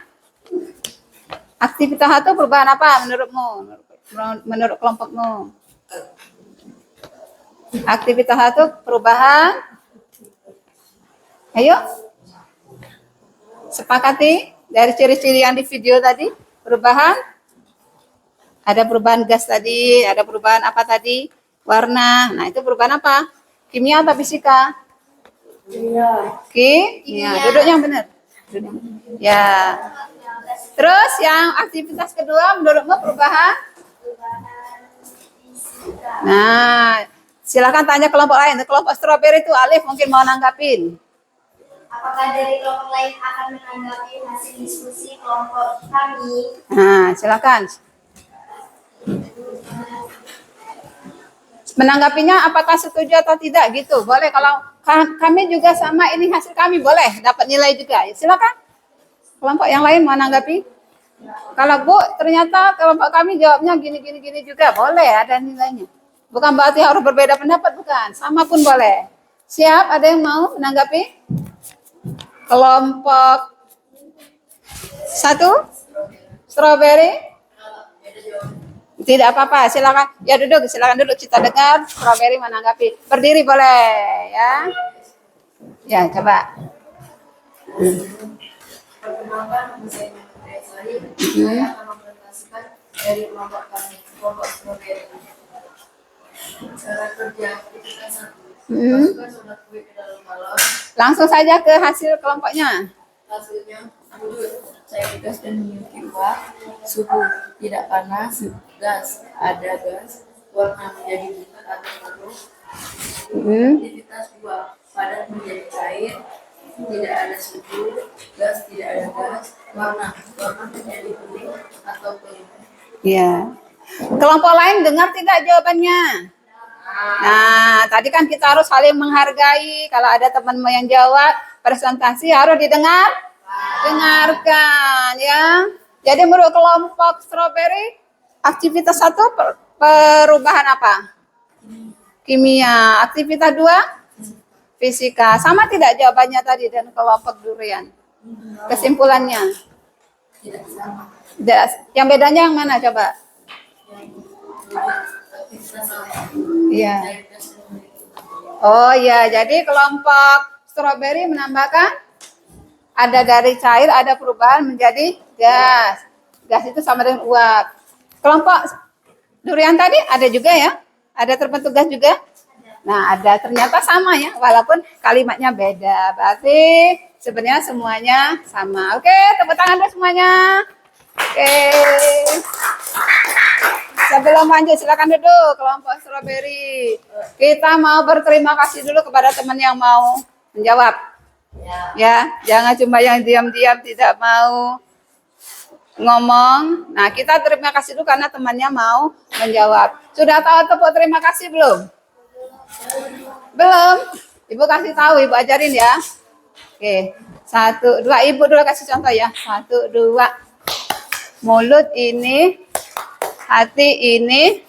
Aktivitas itu perubahan apa menurutmu? Menurut kelompokmu? Aktivitas itu perubahan. Ayo. Sepakati dari ciri-ciri yang di video tadi, perubahan. Ada perubahan gas tadi, ada perubahan apa tadi? Warna. Nah, itu perubahan apa? Kimia atau fisika? Kimia. Duduk yang benar. Ya. Terus yang aktivitas kedua menurutmu perubahan? Nah, silakan tanya kelompok lain. Kelompok strawberry itu Alif mungkin mau nanggapin. Apakah dari kelompok lain akan menanggapi hasil diskusi kelompok kami? Nah, silakan. Menanggapinya apakah setuju atau tidak gitu. Boleh kalau kami juga sama ini hasil kami boleh dapat nilai juga. Silakan. Kelompok yang lain mau menanggapi? Kalau Bu ternyata kelompok kami jawabnya gini juga boleh ada nilainya. Bukan berarti harus berbeda pendapat bukan. Sama pun boleh. Siap? Ada yang mau menanggapi? Kelompok 1 strawberry? Tidak apa-apa, silakan. Ya duduk, silakan duduk. Kita dengar strawberry menanggapi. Berdiri boleh, ya. Ya, coba. Perkenalkan, saya Sari. Saya akan mempresentasikan dari kelompok kami, kelompok strawberry. Cara kerja kita satu. Masukkan soda kue ke dalam galon. Langsung saja ke hasil kelompoknya. Hasilnya wujud saya gas dan memiliki uap, suhu tidak panas, gas ada gas, warna menjadi bulat atau keruh, aktivitas 2 padat menjadi cair, tidak ada suhu, gas tidak ada gas, warna menjadi kuning atau kuning. Ya. Kelompok lain dengar tidak jawabannya? Nah, tadi kan kita harus saling menghargai. Kalau ada teman yang jawab, presentasi harus dengarkan ya. Jadi menurut kelompok strawberry, aktivitas 1 perubahan apa? Kimia. Aktivitas 2 fisika. Sama tidak jawabannya tadi dan kelompok durian? Kesimpulannya? Tidak sama. Yang bedanya yang mana coba? Aktivitas Iya. cair gas dan memiliki uap. Oh ya, jadi kelompok stroberi menambahkan ada dari cair, ada perubahan menjadi gas. Gas itu sama dengan uap. Kelompok durian tadi ada juga ya? Ada terbentuk gas juga? Nah, ada ternyata sama ya, walaupun kalimatnya beda. Berarti sebenarnya semuanya sama. Oke, tepuk tangan dulu semuanya. Oke. Sebelum lanjut, silakan duduk kelompok stroberi. Kita mau berterima kasih dulu kepada teman yang mau menjawab. Ya, jangan cuma yang diam-diam tidak mau ngomong. Nah, kita terima kasih dulu karena temannya mau menjawab. Sudah tahu tepuk terima kasih belum? Belum? Ibu kasih tahu, Ibu ajarin ya. Oke, 1, 2, Ibu dulu kasih contoh ya. 1, 2. Mulut ini, hati ini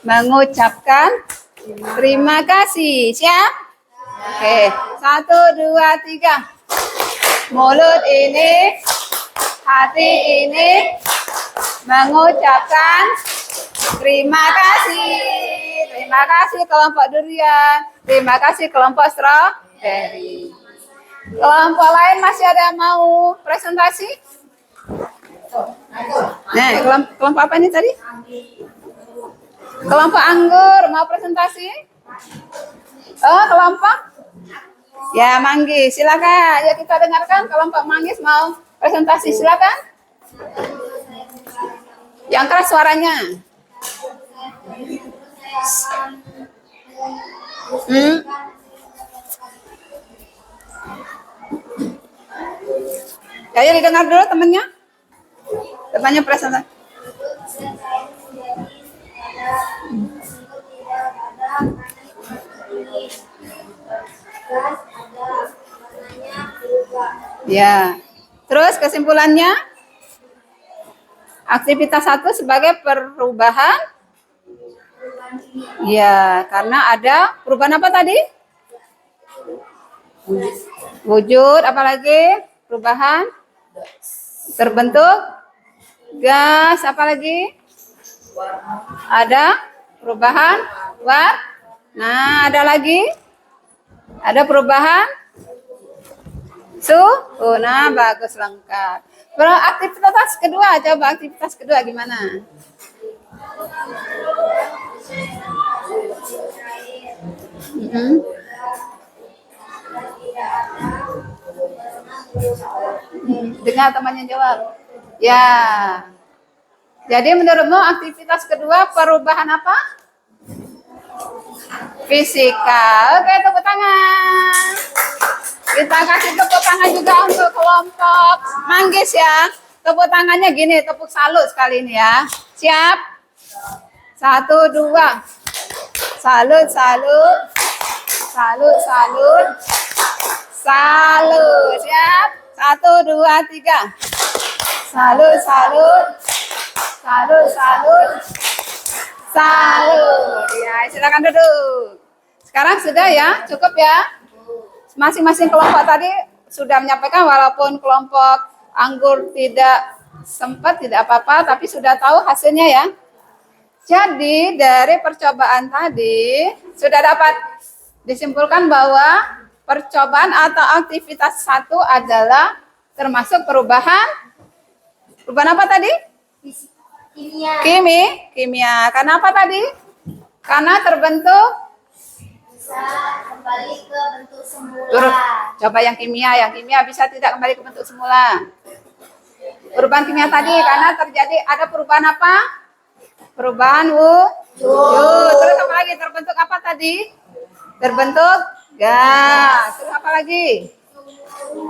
mengucapkan terima kasih. Siap? Oke, 1, 2, 3. Mulut ini, hati ini mengucapkan terima kasih. Terima kasih kelompok durian. Terima kasih kelompok stroberi. Kelompok lain masih ada yang mau presentasi? Nah, kelompok apa ini tadi? Kelompok anggur mau presentasi? Oh, kelompok? Ya, manggis. Silakan. Ya, kita dengarkan kelompok manggis mau presentasi. Silakan. Yang keras suaranya. Ya, didengar dulu temannya. Temannya presentasi. Ya. Terus kesimpulannya? Aktivitas 1 sebagai perubahan. Ya, karena ada perubahan apa tadi? Wujud, apalagi? Perubahan terbentuk gas, apalagi? Ada perubahan warna. Nah, ada lagi? Ada perubahan suhu. Nah, bagus, lengkap. Aktivitas kedua, coba aktivitas kedua gimana? Dengar temannya jawab. Ya. Jadi menurutmu aktivitas kedua perubahan apa? Fisika. Oke, tepuk tangan. Kita kasih tepuk tangan juga untuk kelompok manggis ya. Tepuk tangannya gini, tepuk salut sekali ini ya. Siap? 1, 2. Salut, salut. Salut, salut. Salut. Siap? 1, 2, 3. Salut, salut. Salut, salut. Salut. Ya, silakan duduk. Sekarang sudah ya, cukup ya. Masing-masing kelompok tadi sudah menyampaikan walaupun kelompok anggur tidak sempat, tidak apa-apa, tapi sudah tahu hasilnya ya. Jadi dari percobaan tadi sudah dapat disimpulkan bahwa percobaan atau aktivitas 1 adalah termasuk perubahan apa tadi? Kimia. Kimia. Karena apa tadi? Karena terbentuk Bisa kembali ke bentuk semula. Coba yang kimia bisa tidak kembali ke bentuk semula. Perubahan kimia tadi karena terjadi ada perubahan apa? Perubahan wujud. Terus apa lagi? Terbentuk apa tadi? Terbentuk gas. Terus apa lagi?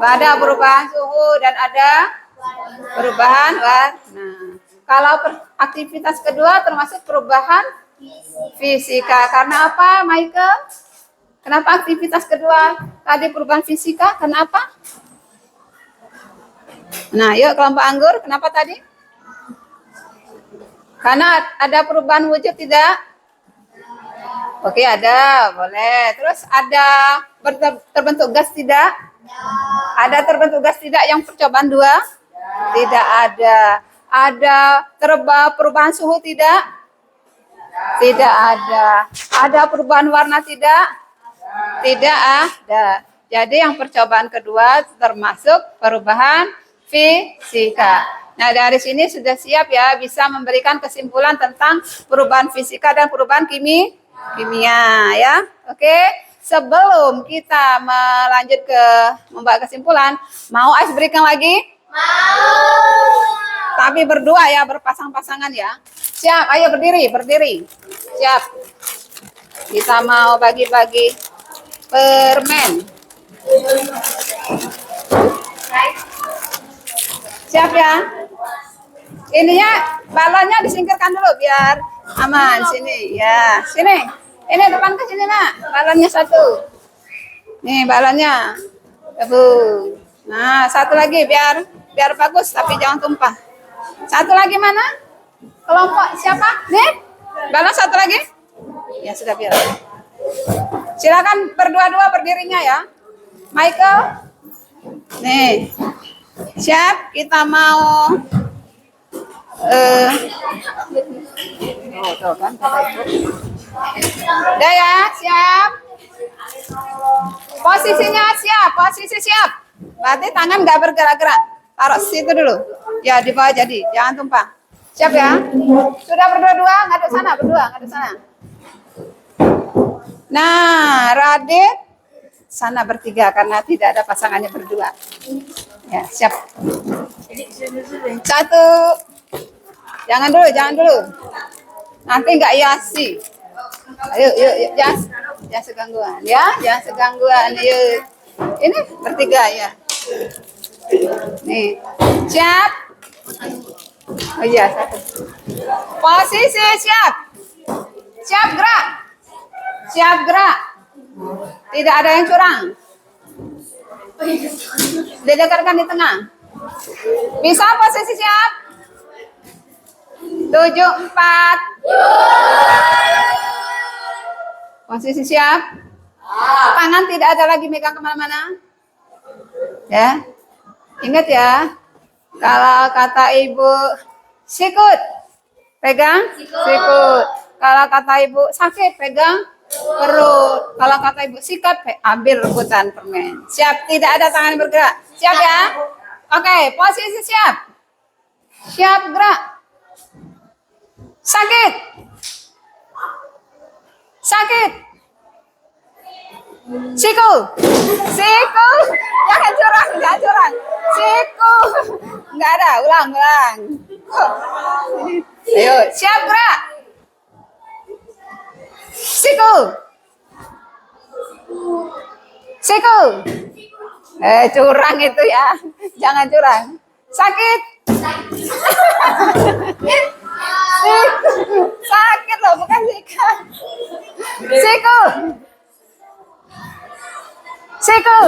Ada perubahan suhu dan ada perubahan warna. Kalau aktivitas kedua termasuk perubahan fisika. Karena apa, Michael? Kenapa aktivitas kedua tadi perubahan fisika? Kenapa? Nah, yuk kelompok anggur. Kenapa tadi? Karena ada perubahan wujud tidak? Oke, ada. Boleh. Terus ada terbentuk gas tidak? Ada terbentuk gas tidak yang percobaan 2? Tidak ada. Ada perubahan suhu tidak? Tidak ada. Ada perubahan warna tidak? Tidak ada. Jadi yang percobaan kedua termasuk perubahan fisika. Nah, dari sini sudah siap ya bisa memberikan kesimpulan tentang perubahan fisika dan perubahan kimia ya. Oke. Sebelum kita melanjut ke membuat kesimpulan, mau ice breaking lagi? Mau. Tapi berdua ya, berpasang-pasangan ya. Siap, ayo berdiri, berdiri. Siap. Kita mau bagi-bagi permen. Siap ya? Ininya balonnya disingkirkan dulu biar aman. Sini ya, sini. Ini depan ke sini nak. Balonnya satu. Nih balonnya. Nah satu lagi biar bagus tapi jangan tumpah. Satu lagi mana? Kelompok siapa? Nih balon satu lagi. Ya sudah biar. Silakan berdua-dua berdirinya ya. Michael. Nih. Siap, kita mau tuh kan udah ya, siap. Posisinya siap, posisi siap. Berarti tangan nggak bergerak-gerak. Taruh situ dulu. Ya, di bawah jadi, jangan tumpah. Siap ya? Sudah berdua-dua, ngaduk sana, berdua, ngaduk sana. Nah, Radit sana bertiga karena tidak ada pasangannya berdua. Ya, siap. Satu. Jangan dulu. Nanti nggak yasi. Ayo, jangan segangguan ya, jangan segangguan. Yuk. Ini bertiga ya. Nih, siap. Oh iya, satu. Posisi siap. Siap gerak. Siap gerak. Tidak ada yang curang. Didekatkan di tengah. Bisa posisi siap. 7, 4. Posisi siap. Tangan tidak ada lagi megang kemana-mana. Ya. Ingat ya. Kalau kata ibu sikut, pegang sikut. Kalau kata ibu sakit, pegang perut. Kalau kata ibu sikat, ambil rebutan permen. Siap, tidak ada tangan bergerak. Siap ya? Oke, posisi siap. Siap gerak. Sakit. Sakit. Siku. Siku. Jangan curang, jangan curang. Siku. Enggak ada, ulang. Ayo, siap gerak. Siku. Siku. Curang itu ya. Jangan curang. Sakit. Sakit loh, bukan sikat. Siku. Siku.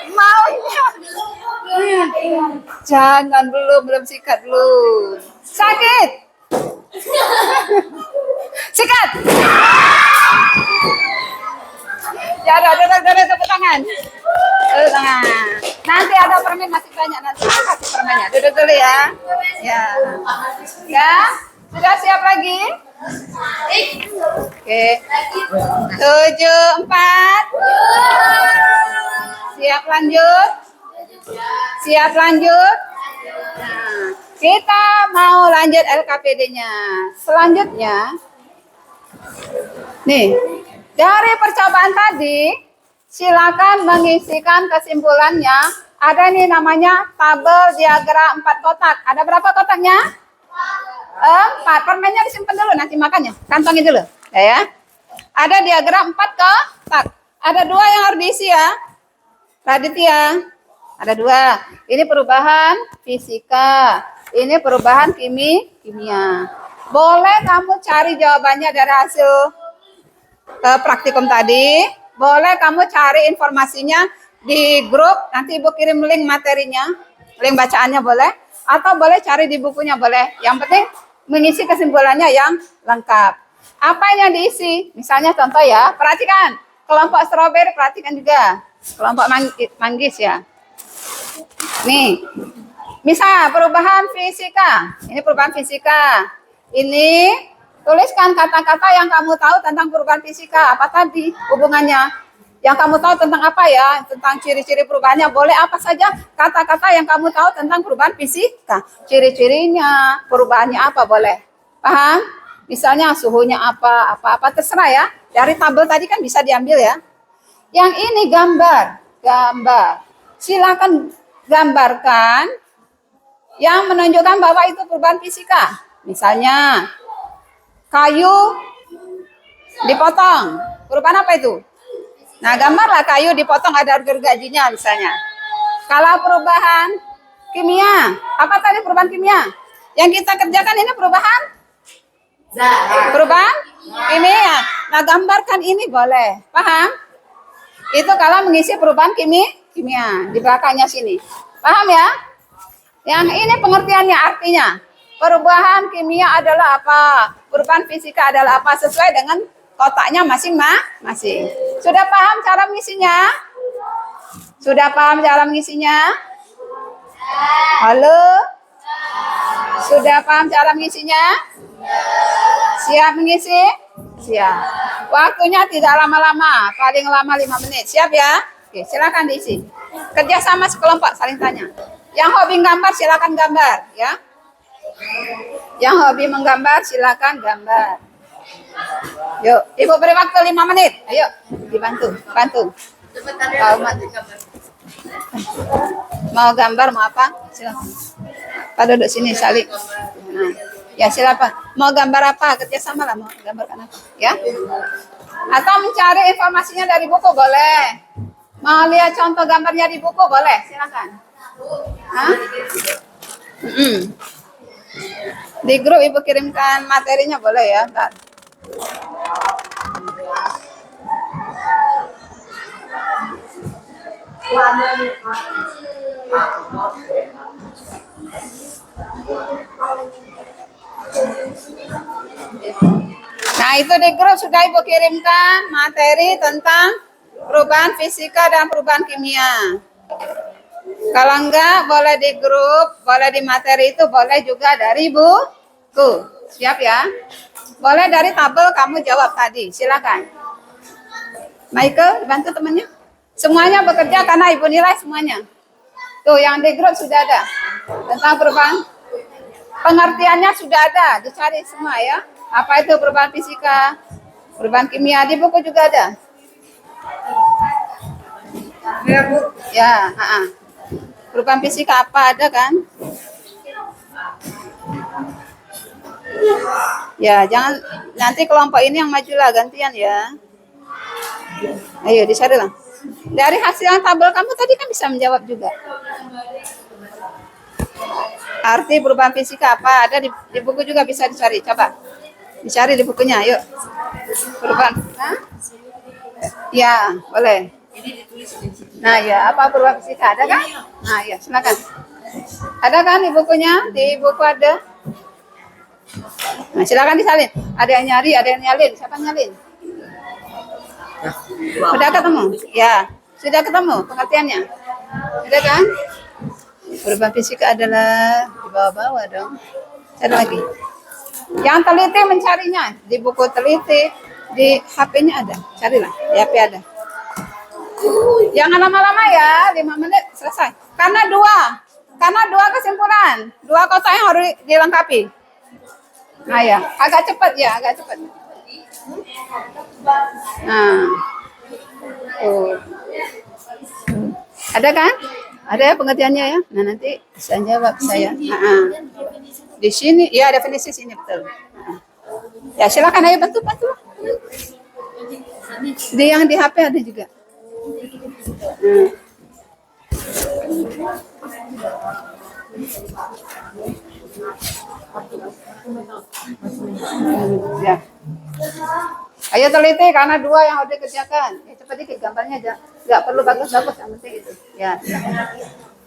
Maunya. Jangan, belum sikat belum. Sakit. Sikat. Ya udah tepuk tangan. Tepuk tangan. Nanti ada permen masih banyak, nanti kasih permennya. Duduk dulu ya. Ya. Ya. Sudah siap lagi? Oke. 7, 4. Siap lanjut? Siap lanjut? Nah, kita mau lanjut LKPD-nya. Selanjutnya, nih, dari percobaan tadi, silakan mengisikan kesimpulannya. Ada nih namanya tabel diagram 4 kotak. Ada berapa kotaknya? 4. Permennya disimpan dulu, nanti makannya. Kantongin dulu. Ya. Ada diagram 4 kotak. Ada 2 yang harus diisi ya. Raditya. Ada 2. Ini perubahan fisika. Ini perubahan kimia. Boleh kamu cari jawabannya dari hasil praktikum tadi. Boleh kamu cari informasinya di grup. Nanti Ibu kirim link materinya. Link bacaannya boleh. Atau boleh cari di bukunya boleh. Yang penting mengisi kesimpulannya yang lengkap. Apa yang diisi? Misalnya contoh ya. Perhatikan. Kelompok stroberi perhatikan juga. Kelompok manggis ya. Nih. Misal perubahan fisika. Ini perubahan fisika. Ini Tuliskan kata-kata yang kamu tahu tentang perubahan fisika. Apa tadi hubungannya? Yang kamu tahu tentang apa ya? Tentang ciri-ciri perubahannya. Boleh apa saja kata-kata yang kamu tahu tentang perubahan fisika. Ciri-cirinya, perubahannya apa boleh. Paham? Misalnya suhunya apa terserah ya. Dari tabel tadi kan bisa diambil ya. Yang ini gambar. Silakan gambarkan yang menunjukkan bahwa itu perubahan fisika. Misalnya kayu dipotong. Perubahan apa itu? Nah, gambarlah kayu dipotong ada gergajinya misalnya. Kalau perubahan kimia, apa tadi perubahan kimia? Yang kita kerjakan ini perubahan? Perubahan kimia. Nah, gambarkan ini boleh. Paham? Itu kalau mengisi perubahan kimia di belakangnya sini. Paham ya? Yang ini pengertiannya artinya. Perubahan kimia adalah apa? Perubahan fisika adalah apa? Sesuai dengan kotaknya masing-masing. Sudah paham cara mengisinya? Sudah paham cara mengisinya? Halo? Sudah paham cara mengisinya? Siap mengisi? Siap. Waktunya tidak lama-lama, paling lama 5 menit. Siap ya? Oke, silakan diisi. Kerja sama sekelompok, saling tanya. Yang hobi gambar silakan gambar, ya. Yang hobi menggambar silakan gambar. Yuk, Ibu beri waktu 5 menit. Ayo, bantu. Mau gambar, mau apa? Silakan. Pada duduk sini, saling. Nah, ya silakan. Mau gambar apa? Kerjasama lah, mau gambarkan apa? Ya. Atau mencari informasinya dari buku boleh. Mau lihat contoh gambarnya di buku boleh. Silakan. Hah? Di grup Ibu kirimkan materinya boleh ya, Kak. Nah, itu di grup sudah Ibu kirimkan materi tentang perubahan fisika dan perubahan kimia. Kalau enggak, boleh di grup, boleh di materi itu, boleh juga dari buku. Siap ya? Boleh dari tabel kamu jawab tadi, silakan. Michael, bantu temannya. Semuanya bekerja karena Ibu nilai semuanya. Tuh, yang di grup sudah ada. Tentang perubahan. Pengertiannya sudah ada, dicari semua ya. Apa itu perubahan fisika, perubahan kimia, di buku juga ada. Ya, Bu. Ya, perubahan fisika apa ada kan? Ya, jangan nanti kelompok ini yang majulah gantian ya. Ayo dicari lah. Dari hasil yang tabel kamu tadi kan bisa menjawab juga. Arti perubahan fisika apa? Ada di buku juga bisa dicari. Coba dicari di bukunya. Yuk. Perubahan. Hah? Ya, boleh. Nah, ya apa perubahan fisika ada kan? Nah, ya silakan. Ada kan di bukunya? Di buku ada. Nah, silakan disalin. Ada yang nyari, ada yang nyalin. Siapa nyalin? Sudah ketemu? Ya, sudah ketemu pengertiannya. Sudah kan? Perubahan fisika adalah di bawah-bawah dong. Cari lagi. Yang teliti mencarinya di buku teliti, di HP-nya ada. Carilah, di HP ada. Jangan lama-lama ya, 5 menit selesai. Karena dua kesimpulan, 2 kotak yang harus dilengkapi. Nah ya, agak cepat ya, agak cepat. Nah, ada kan? Ada ya pengertiannya ya. Nah nanti bisa jawab saya. Di sini, ya definisi sini betul. Ya silakan ayo bantu. Di yang di HP ada juga. Ya. Ayo teliti karena 2 yang harus dikerjakan. Cepat dikit gambarnya aja. Nggak perlu bagus-bagus, yang penting itu. Ya.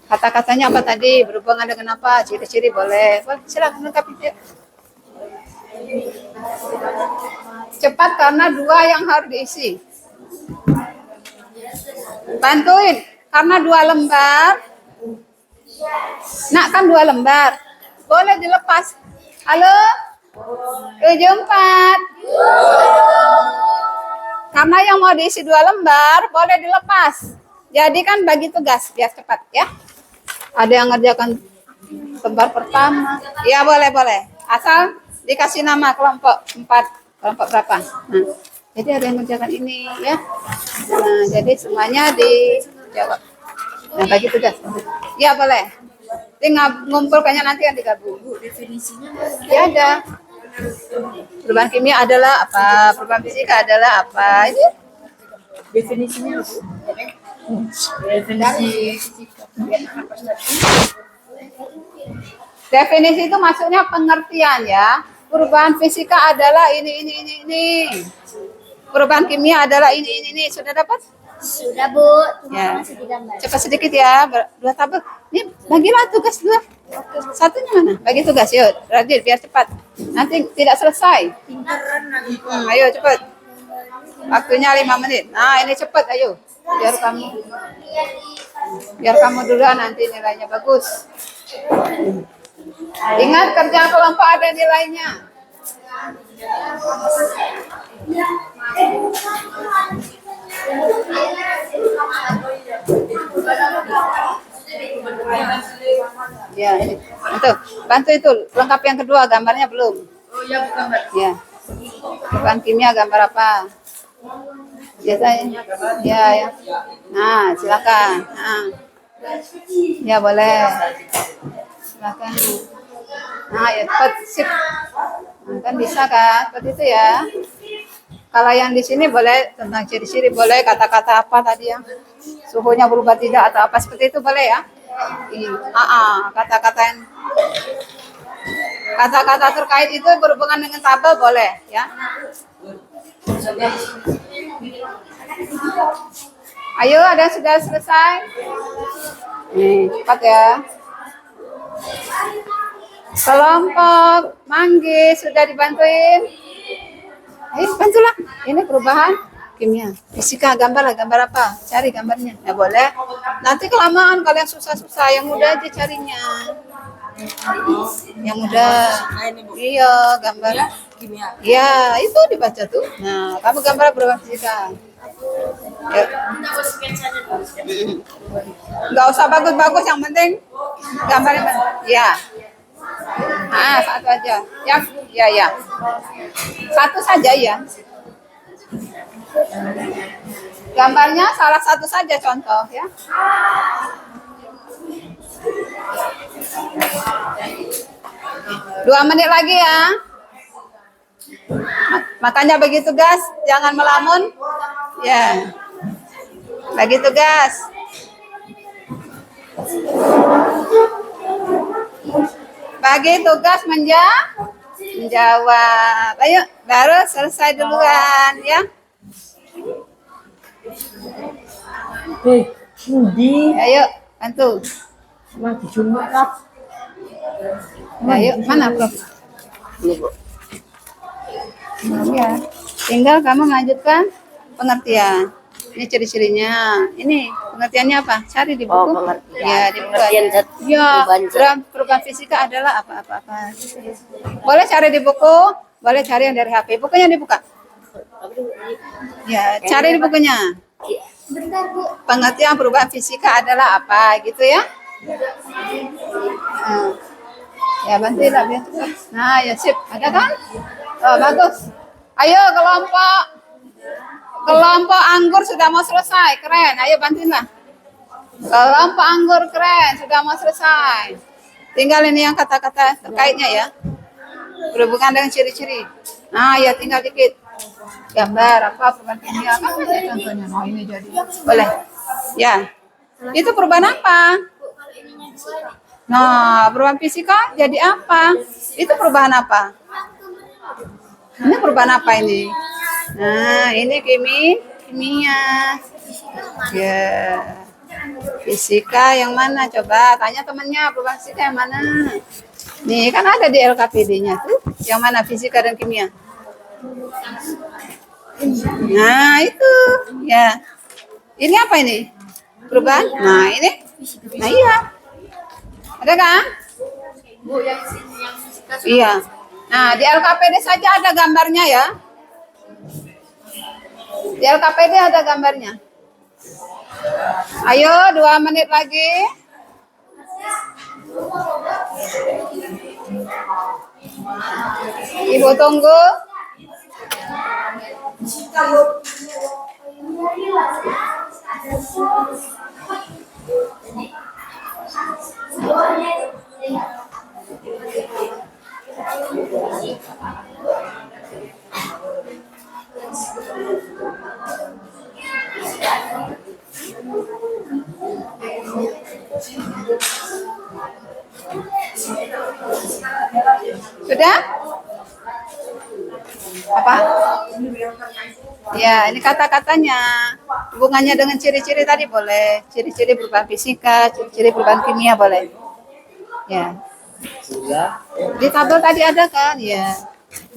Kata-katanya apa tadi? Berhubungan dengan apa? Ciri-ciri boleh. Silakan lengkapi. Cepat karena 2 yang harus diisi. Bantuin karena 2 lembar. Nak kan 2 lembar. Boleh dilepas. Halo? 74. Karena yang mau diisi 2 lembar, boleh dilepas. Jadi kan bagi tugas biar cepat ya. Ada yang ngerjakan lembar pertama. Ya boleh. Asal dikasih nama kelompok 4, kelompok berapa. Nah, jadi ada yang ngerjakan ini ya. Nah, jadi semuanya dijawab. Nah, bagi tugas. Ya boleh. Tinggal ngumpulkannya nanti yang digabung. Definisinya Ya ada. Perubahan kimia adalah apa? Perubahan fisika adalah apa? Ini definisinya Bu. Definisi definisi itu maksudnya pengertian ya. Perubahan fisika adalah ini. Perubahan kimia adalah ini. Sudah dapat? Sudah, Bu. Ya. Masih digambar. Cepat sedikit ya. 2 tabel. Ini bagilah tugas 2. Satunya mana? Bagi tugas yuk. Radit biar cepat. Nanti tidak selesai. Ayo cepat. Waktunya 5 menit. Nah, ini cepat ayo. Biar kamu duluan nanti nilainya bagus. Ingat kerja kelompok ada nilainya. Ya, ini. Itu, bantu itu. Lengkap yang kedua, gambarnya belum. Oh ya, bukan Mbak. Ya. Perubahan kimia gambar apa? Biasanya. Ya. Nah, silakan. Nah. Ya, boleh. Silakan. Nah, ya cepat sip. Nah, kan bisa kan? Seperti itu ya. Kalau yang di sini boleh tentang ciri-ciri, boleh kata-kata apa tadi ya? Suhunya berubah tidak atau apa seperti itu boleh ya? Kata-kata terkait itu berhubungan dengan tabel boleh ya? Ayo, ada yang sudah selesai? Nih, cepat ya. Kelompok manggis sudah dibantuin? Ayo bantulah. Ini perubahan kimia. Fisika gambar apa? Cari gambarnya. Ya boleh. Nanti kelamaan kalau yang susah-susah, yang mudah aja carinya. Yang mudah. Iya, gambar. Kimia. Iya, itu dibaca tuh. Nah, kamu gambar perubahan fisika. Ya. Nggak usah bagus-bagus, yang penting gambarnya. Ya. Satu aja. Ya. Satu saja ya. Gambarnya salah satu saja contoh ya. Dua menit lagi ya. Makanya bagi tugas, jangan melamun. Ya. Bagi tugas. Bagi tugas menjawab. Ayo, baru selesai duluan ya. Ayo, bantu. Ayo, mana Prof? Ya, tinggal kamu lanjutkan pengertian. Ini ciri-cirinya. Ini pengertiannya apa? Cari di buku. Ya, di buku. Ya, perubahan fisika adalah apa-apa. Boleh cari di buku, boleh cari yang dari HP. Bukunya dibuka. Ya, cari di bukunya. Bentar, Bu. Pengertian perubahan fisika adalah apa, gitu ya? Ya, bantulah biar cepat. Nah, ya sip. Ada kan? Oh, bagus. Ayo kelompok anggur sudah mau selesai. Keren. Ayo bantuinlah. Kelompok anggur keren, sudah mau selesai. Tinggal ini yang kata-kata terkaitnya ya. Berhubungan dengan ciri-ciri. Nah, ya tinggal dikit. Gambar apa perubahan kimia kan ada contohnya. Nah, ini jadi. Boleh. Ya. Itu perubahan apa? Nah, perubahan fisika jadi apa? Itu perubahan apa? Ini perubahan apa ini? Nah, ini kimia. Ya. Fisika yang mana? Coba tanya temannya perubahan fisika yang mana? Nih, kan ada di LKPD-nya tuh. Yang mana fisika dan kimia? Nah, itu. Ya. Ini apa ini? Perubahan? Nah, ini. Nah, iya. Ada kan? Bu, yang fisika Iya. Nah, di LKPD saja ada gambarnya ya. Di LKPD ada gambarnya. Ayo, 2 menit lagi. Ibu tunggu. Sudah? Apa? Ya, ini kata-katanya. Hubungannya dengan ciri-ciri tadi boleh. Ciri-ciri perubahan fisika, ciri-ciri perubahan kimia boleh. Ya. Di tabel tadi ada kan? Ya.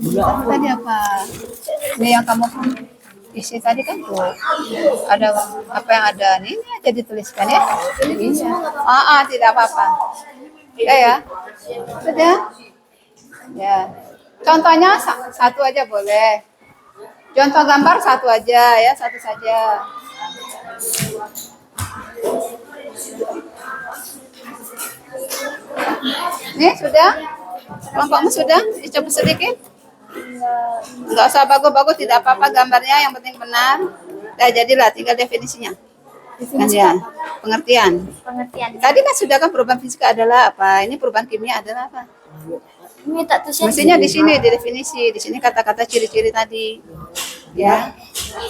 Tabel tadi apa? Ini yang kamu isi tadi kan tuh. Ada apa yang ada? Ini aja dituliskan ya. Ini. Tidak apa-apa. Ya. Sudah? Ya. Contohnya satu aja boleh. Contoh gambar satu aja ya, satu saja. Nih sudah? Kelompokmu sudah? Coba sedikit. Enggak usah bagus-bagus, tidak apa-apa gambarnya, yang penting benar. Nah, jadilah tinggal definisinya. Ya, pengertian. Tadi kan sudah kan perubahan fisika adalah apa? Ini perubahan kimia adalah apa? Ini tak tulis. Mestinya di sini di definisi, di sini kata-kata ciri-ciri tadi. Ya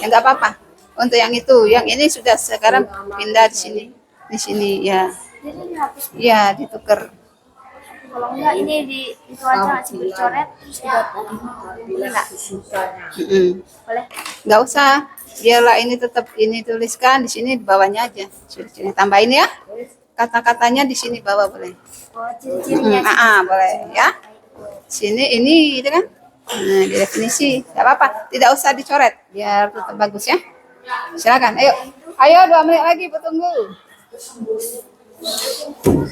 nggak apa-apa. Untuk yang itu, yang ini sudah sekarang pindah di sini. Di sini ya. Jadi dihapus. Ya, ditukar. Kalau enggak ini itu aja masih dicoret terus didotasi. Boleh nggak? Boleh. Nggak usah. Biarlah ini tetap ini tuliskan di sini di bawahnya aja. Ciri-ciri tambahin ya. Kata-katanya di sini bawah boleh. Oh, ciri-cirinya. Boleh ya. Sini ini itu kan. Nah, di definisi. Nggak apa-apa. Tidak usah dicoret biar tetap bagus ya. Silakan. Ayo 2 menit lagi bertunggu.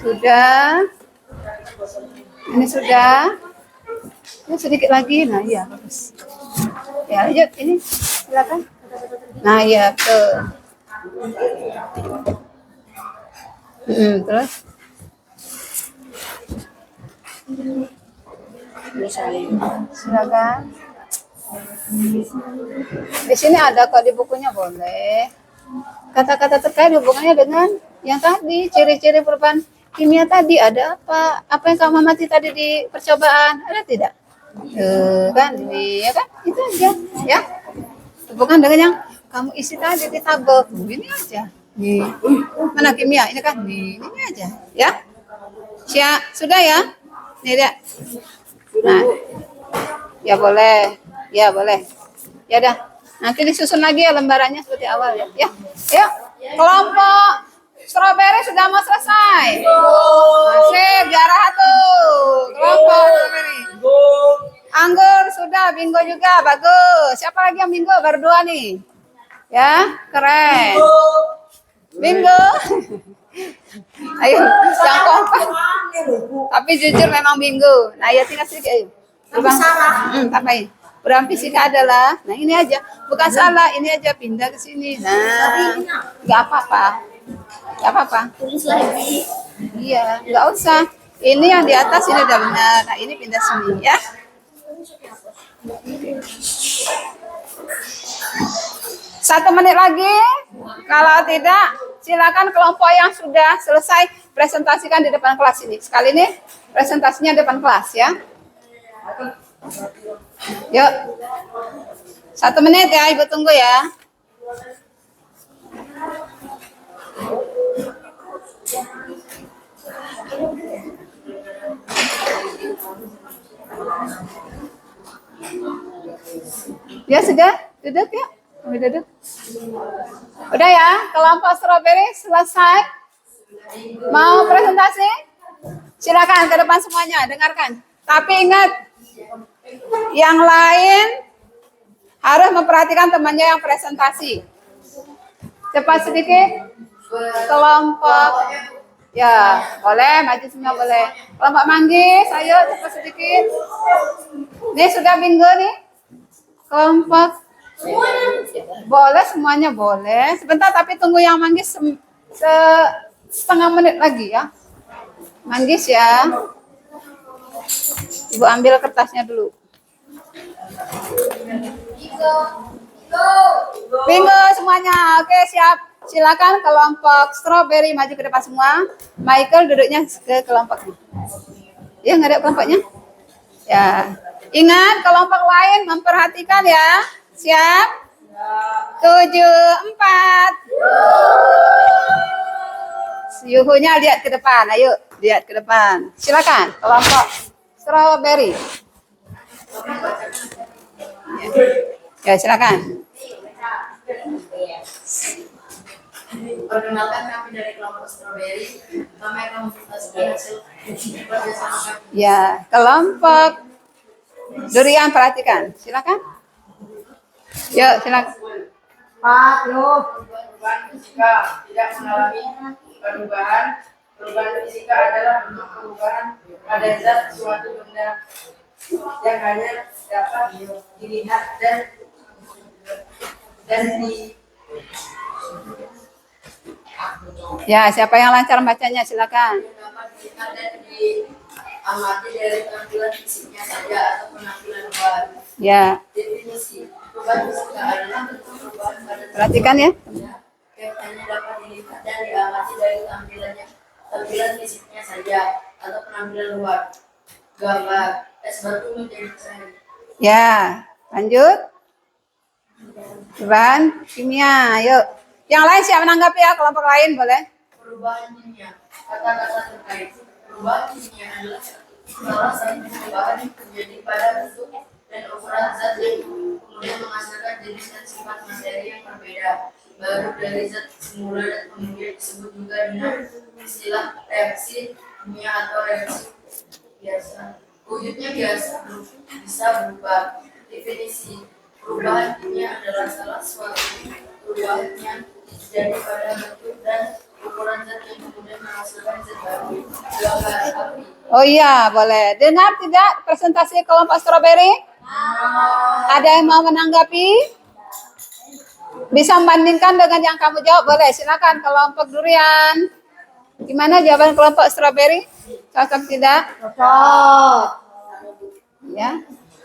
Sudah. Ini sudah. Ini sedikit lagi. Nah, iya bagus. Ya, lanjut ini. Silakan. Nah, iya betul. Terus. Silakan. Di sini ada kok di bukunya boleh. Kata-kata terkait hubungannya dengan yang tadi, ciri-ciri perubahan kimia tadi ada apa? Apa yang kamu amati tadi di percobaan? Ada tidak? Kan, ya kan? Itu aja, ya. Hubungan dengan yang kamu isi tadi di tabel. Ini aja. Nih. Mana kimia? Ini kan? Nih, ini aja, ya. Siap, sudah ya? Nih dia. Nah, ya boleh. Ya boleh. Ya dah. Nanti disusun lagi ya lembarannya seperti awal ya. Ya. Yuk. Kelompok strawberry sudah mau selesai. Masih biara tuh. Kelompok strawberry. Anggur sudah, bingo juga bagus. Siapa lagi yang bingo? Baru 2 nih. Ya, keren. Bingo. Ayo, yang kompak. Tapi jujur memang bingo. Nah, ya tinggal sedikit ayo. Salah. Tambahin. Perubahan fisika adalah, nah ini aja, bukan salah, ini aja pindah ke sini. Nah, nggak apa-apa, nggak apa-apa. Tulis lagi. Iya, nggak usah. Ini yang di atas ini udah benar. Nah ini pindah sini ya. 1 menit lagi. Kalau tidak, silakan kelompok yang sudah selesai presentasikan di depan kelas ini. Sekali ini presentasinya di depan kelas ya. Yuk. 1 menit ya, Ibu tunggu ya. Ya sudah, duduk ya. Duduk. Udah ya, kelompok strawberry selesai. Mau presentasi? Silakan ke depan semuanya, dengarkan. Tapi ingat, yang lain harus memperhatikan temannya yang presentasi. Cepat sedikit. Kelompok Ya, boleh, maju semua boleh. Kelompok manggis, ayo cepat sedikit. Nih sudah bingo nih. Kelompok. Boleh, semuanya boleh. Sebentar tapi tunggu yang manggis setengah menit lagi ya. Manggis ya. Ibu ambil kertasnya dulu. Bingo semuanya. Oke, siap. Silakan kelompok strawberry maju ke depan semua. Michael duduknya ke kelompoknya. Ya, nggak ada kelompoknya? Ya. Ingat kelompok lain memperhatikan ya. Siap? 7, 4. Yuhunya lihat ke depan. Ayo, lihat ke depan. Silakan kelompok strawberry. Ya, silakan. Perkenalkan kami dari kelompok strawberry. Kami akan mempresentasikan hasil kerjasama kami. Ya, kelompok durian perhatikan. Silakan. Yuk, silakan. Perubahan fisika tidak mengalami perubahan fisika adalah bentuk perubahan pada zat suatu benda yang hanya dapat dilihat dan di. Ya, siapa yang lancar bacanya silakan. Dapat dilihat dan diamati dari penampilan fisiknya saja atau penampilan luar. Ya, Definisi perubahan fisika adalah bentuk perubahan pada zat perhatikan ya. yang hanya dapat dilihat dan diamati dari tampilan fisiknya saja atau penampilan luar. Gambar es batu menjadi cair. Ya, lanjut. Bahan kimia, yuk. Yang lain siap menanggapi ya, kelompok lain boleh. Perubahan kimia. Kata-kata terkait perubahan kimia adalah salah satu perubahan menjadi pada bentuk dan ukuran zat yang kemudian menghasilkan jenis dan sifat materi yang berbeda baru dari zat semula dan kemudian disebut juga dengan istilah reaksi kimia atau reaksi biasa. Wujudnya biasa bisa berubah. Definisi perubahan kimia adalah salah suatu perubahan yang terjadi pada bentuk dan ukuran zat yang kemudian menghasilkan zat baru. Gambar api. Oh iya, boleh. Dengar tidak presentasi kelompok strawberry? Ada yang mau menanggapi? Bisa membandingkan dengan yang kamu jawab? Boleh, silakan kelompok durian. Gimana jawaban kelompok strawberry? Cocok tidak? Cocok. Ya.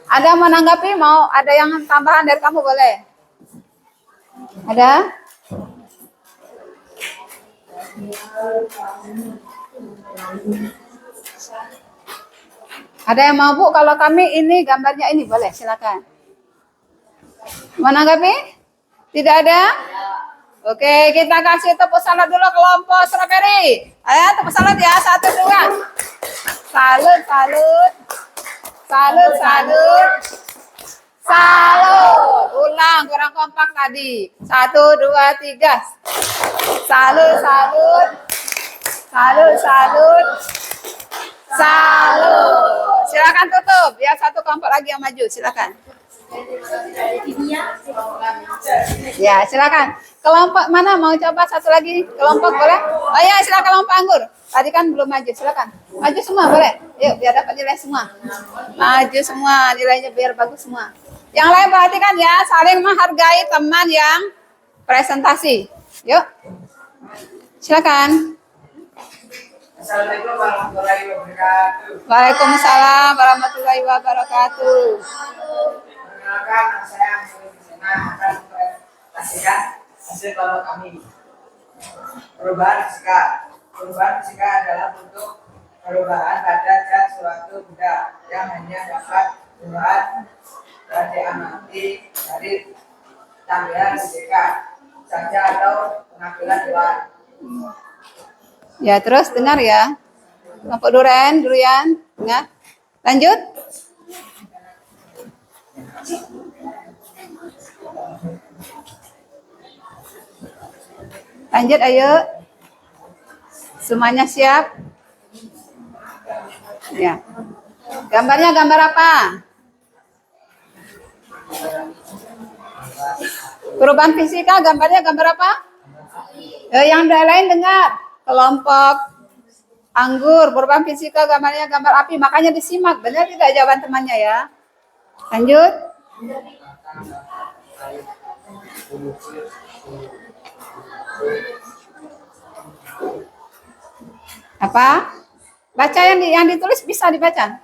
Ada yang menanggapi? Mau ada yang tambahan dari kamu? Boleh. Ada? Ada yang mau Bu? Kalau kami ini gambarnya ini boleh, silakan. Menanggapi? Tidak ada? Oke, kita kasih tepuk salat dulu kelompok strawberry. Ayo tepuk salat ya, 1, 2. Salut, salut. Salut, salut. Salut. Ulang, kurang kompak tadi. 1, 2, 3. Salut, salut. Salut, salut. Salut. Silakan tutup. Ya, satu kelompok lagi yang maju, silakan. Ya, silakan. Kelompok mana mau coba satu lagi? Kelompok boleh? Oh ya, silakan kelompok anggur. Tadi kan belum maju, silakan. Maju semua boleh? Yuk, biar dapat nilai semua. Maju semua, nilainya biar bagus semua. Yang lain perhatikan ya, saling menghargai teman yang presentasi. Yuk. Silakan. Assalamualaikum warahmatullahi wabarakatuh. Waalaikumsalam warahmatullahi wabarakatuh. Perkenalkan, saya Muslimah akan mempresentasikan hasil kelompok kami. Perubahan fisika. Perubahan fisika adalah bentuk perubahan pada zat suatu benda yang hanya dapat dilihat dan diamati dari tampilan fisika saja atau penampilan luar. Ya, terus dengar ya. Kelompok durian, dengar. Lanjut. Lanjut, ayo. Semuanya siap? Ya. Gambarnya gambar apa? Perubahan fisika gambarnya gambar apa? Yang lain dengar. Kelompok Anggur, perubahan fisika gambarnya gambar api, makanya disimak. Benar tidak jawaban temannya ya? Lanjut. Apa? Baca yang ditulis bisa dibaca.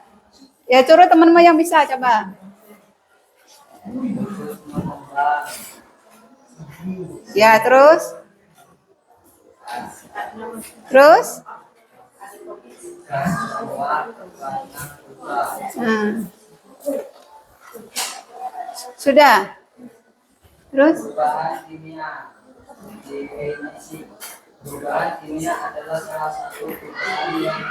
Ya suruh teman-teman yang bisa coba. Ya terus. Terus. Hmm. Sudah. Terus. Perubahan kimia definisi. Perubahan kimia adalah salah satu perubahan yang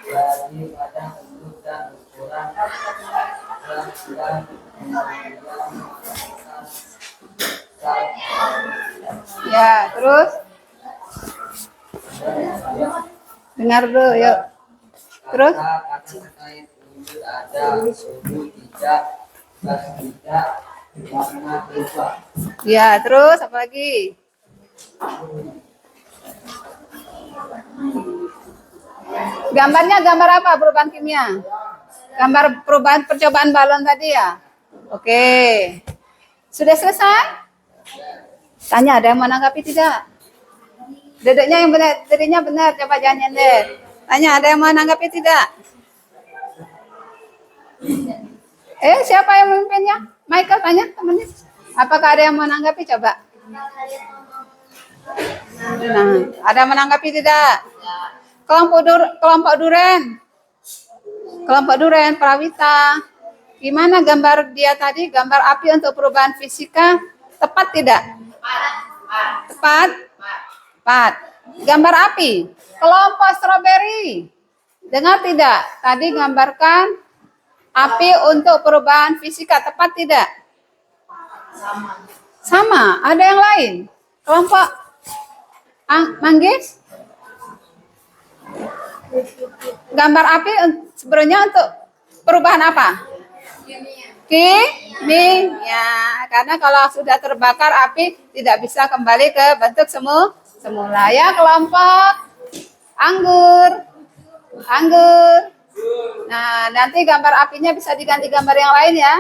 terjadi pada bentuk dan ukuran dan Ya, terus. Dengar dulu, yuk. Terus. kata terkait wujud ada, suhu tidak, gas tidak, warna berubah. Ya, terus apa lagi? Gambarnya gambar apa perubahan kimia? Gambar perubahan percobaan balon tadi ya? Oke. Sudah selesai? Tanya, ada yang menanggapi tidak? Dedeknya yang benar, dirinya benar, coba jangan nyender. Tanya, ada yang menanggapi tidak? Siapa yang memimpinnya? Michael tanya temannya. Apakah ada yang menanggapi? Coba. Nah, ada yang menanggapi tidak? Kelompok Duren. Kelompok Duren, Prawita. Gimana gambar dia tadi? Gambar api untuk perubahan fisika. Tepat tidak? Tepat? Tepat. Gambar api. Kelompok Strawberry. Dengar tidak? Tadi gambarkan api untuk perubahan fisika. Tepat tidak? Sama. Ada yang lain? Kelompok Manggis? Gambar api sebenarnya untuk perubahan apa? Kimia. Karena kalau sudah terbakar api tidak bisa kembali ke bentuk semula. Ya, kelompok anggur. Nah, nanti gambar apinya bisa diganti gambar yang lain ya.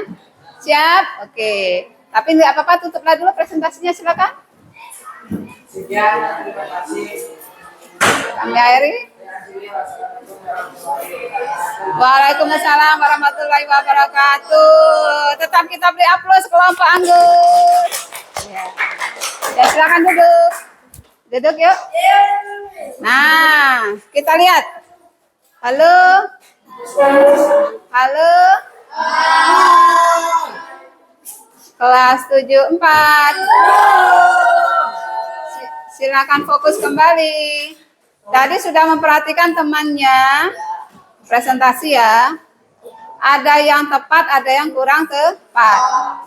Siap? Oke. Tapi nggak apa-apa, tutuplah dulu presentasinya, silakan. Sekian, terima kasih. Kami akhiri. Waalaikumsalam warahmatullahi wabarakatuh. Tetap kita beri aplaus kelompok anggur. Ya, silakan duduk. Duduk yuk. Nah, kita lihat. Halo. Halo. Kelas 74. Silakan fokus kembali. Tadi sudah memperhatikan temannya presentasi ya. Ada yang tepat, ada yang kurang tepat.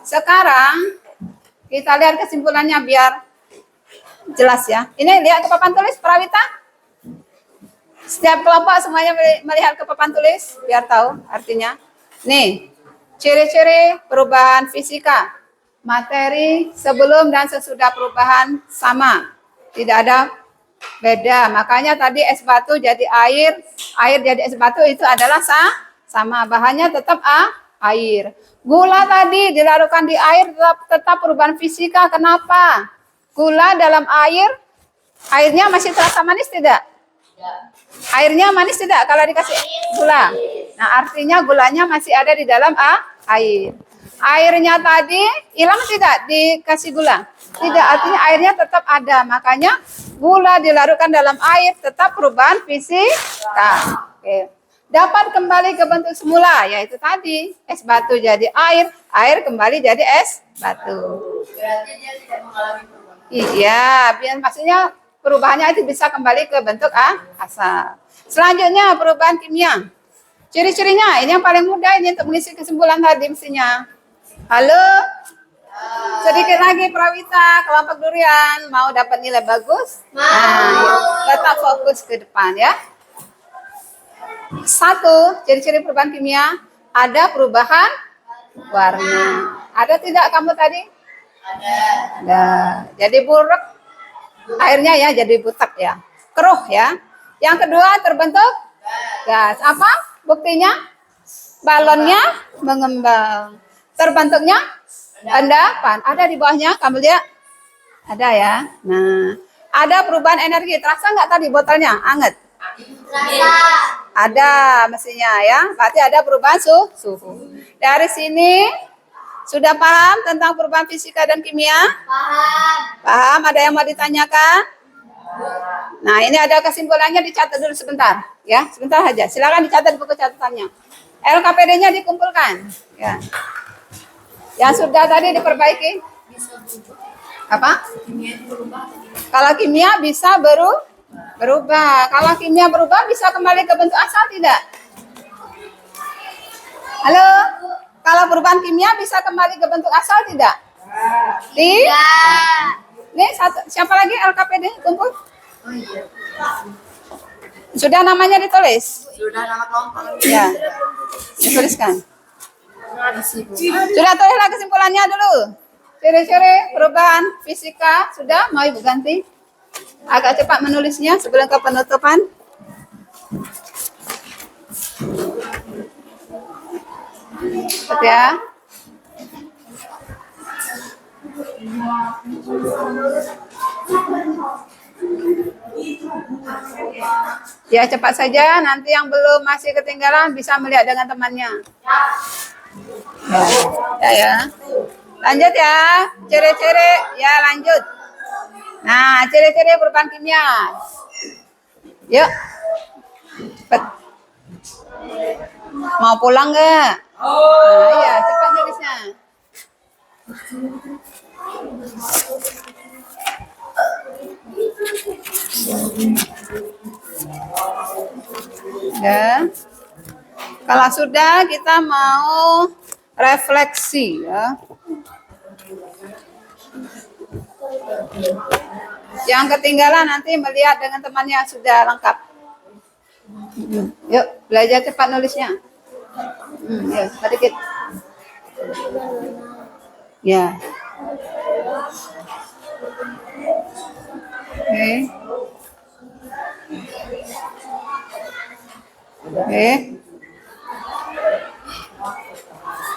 Sekarang kita lihat kesimpulannya biar jelas ya. Ini lihat ke papan tulis Prawita. Setiap kelompok semuanya melihat ke papan tulis biar tahu artinya. Nih, ciri-ciri perubahan fisika. Materi sebelum dan sesudah perubahan sama. Tidak ada beda. Makanya tadi es batu jadi air, air jadi es batu itu adalah sama. Bahannya tetap air. Gula tadi dilarutkan di air tetap perubahan fisika. Kenapa? Gula dalam air, airnya masih terasa manis tidak? Airnya manis tidak kalau dikasih gula? Nah, artinya gulanya masih ada di dalam air. Airnya tadi hilang tidak dikasih gula? Tidak, artinya airnya tetap ada. Makanya gula dilarutkan dalam air tetap perubahan fisika. Oke. Dapat kembali ke bentuk semula, yaitu tadi es batu jadi air, air kembali jadi es batu. Berarti dia tidak mengalami perubahan. Iya, biar maksudnya perubahannya itu bisa kembali ke bentuk asal. Selanjutnya perubahan kimia. Ciri-cirinya ini yang paling mudah ini untuk mengisi kesimpulan tadi mestinya. Halo. Sedikit lagi Prawita, kelompok Durian mau dapat nilai bagus? Nah, tetap fokus ke depan ya. 1, ciri-ciri perubahan kimia, ada perubahan warna. Ada tidak kamu tadi? Ada. Jadi buruk airnya ya, jadi butek ya. Keruh ya. Yang kedua terbentuk gas. Apa buktinya? Balonnya mengembang. Terbentuknya endapan. Ada di bawahnya, kamu lihat? Ada ya. Nah, ada perubahan energi. Terasa nggak tadi botolnya? Anget. Ada mestinya ya. Berarti ada perubahan suhu. Dari sini sudah paham tentang perubahan fisika dan kimia? Paham? Ada yang mau ditanyakan? Nah, ini ada kesimpulannya, dicatat dulu sebentar. Ya, sebentar aja. Silakan dicatat di buku catatannya. LKPD-nya dikumpulkan. Ya. Yang sudah tadi diperbaiki. Apa? Kalau kimia bisa berubah. Kalau kimia berubah bisa kembali ke bentuk asal tidak? Halo? Kalau perubahan kimia bisa kembali ke bentuk asal tidak? Tidak. Nih siapa lagi LKPD kumpul? Sudah namanya ditulis? Sudah nama kelompok. Ya. Dituliskan. Sudah tulislah kesimpulannya dulu. Ciri-ciri perubahan fisika sudah mau Ibu ganti? Agak cepat menulisnya sebelum ke penutupan. Cepat ya. Ya cepat saja, nanti yang belum masih ketinggalan bisa melihat dengan temannya. Ya. Lanjut ya, ciri-ciri ya lanjut. Nah, ciri-ciri perubahan kimia. Yuk, cepet. Mau pulang nggak? Nah, iya, cepat nulisnya. Ya. Kalau sudah kita mau refleksi ya. Yang ketinggalan nanti melihat dengan temannya sudah lengkap. Yuk, belajar cepat nulisnya. Yuk, cepat dikit. Ya. Oke. Oke.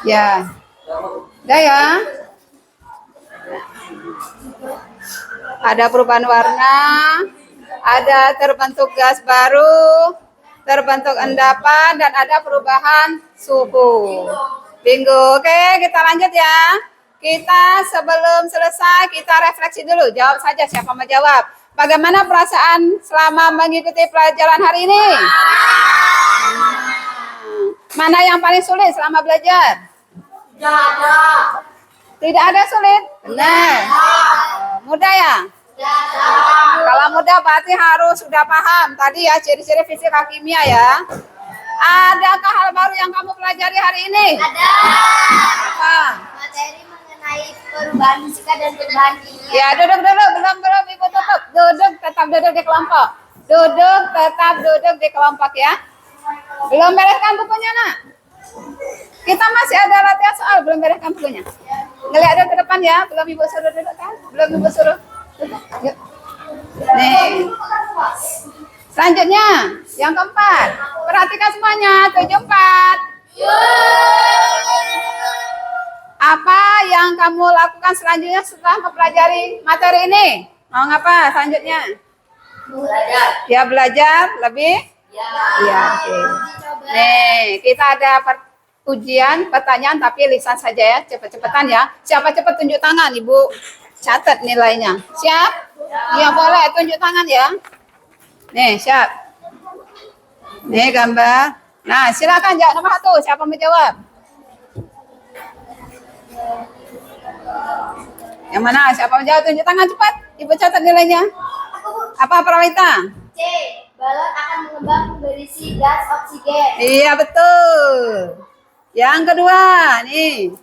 Ya. Udah ya. Ada perubahan warna, ada terbentuk gas baru, terbentuk endapan, dan ada perubahan suhu. Bingo. Oke, kita lanjut ya. Kita sebelum selesai, kita refleksi dulu. Jawab saja siapa mau jawab. Bagaimana perasaan selama mengikuti pelajaran hari ini? Mana yang paling sulit selama belajar? Tidak ada sulit? Benar. Mudah ya? Kalau mudah berarti harus sudah paham tadi ya ciri-ciri fisika kimia ya. Adakah hal baru yang kamu pelajari hari ini? Ada. Apa? Materi mengenai perubahan fisika dan perubahan kimia. Ya, duduk dulu, belum Ibu tutup. Duduk, tetap duduk di kelompok. Duduk, tetap duduk di kelompok ya. Belum bereskan bukunya, Nak? Kita masih ada latihan soal, belum bereskan bukunya. Ngeliat dulu ke depan ya, belum Ibu suruh duduk kan? Belum Ibu suruh duduk. Yuk. Nih. Selanjutnya, yang keempat. Perhatikan semuanya, 74. Apa yang kamu lakukan selanjutnya setelah mempelajari materi ini? Mau ngapa selanjutnya? Belajar. Ya belajar lebih? Ya. Oke. Nih, kita ada ujian, pertanyaan, tapi lisan saja ya, cepet-cepetan ya. Siapa cepet tunjuk tangan, Ibu catat nilainya. Siap? Iya boleh, tunjuk tangan ya. Nih, siap. Nih gambar. Nah, silakan jawab nomor 1. Siapa mau jawab? Yang mana? Siapa mau jawab? Tunjuk tangan cepat. Ibu catat nilainya. Apa Prawita? C. Balon akan mengembang berisi gas oksigen. Iya betul. Yang kedua, nih.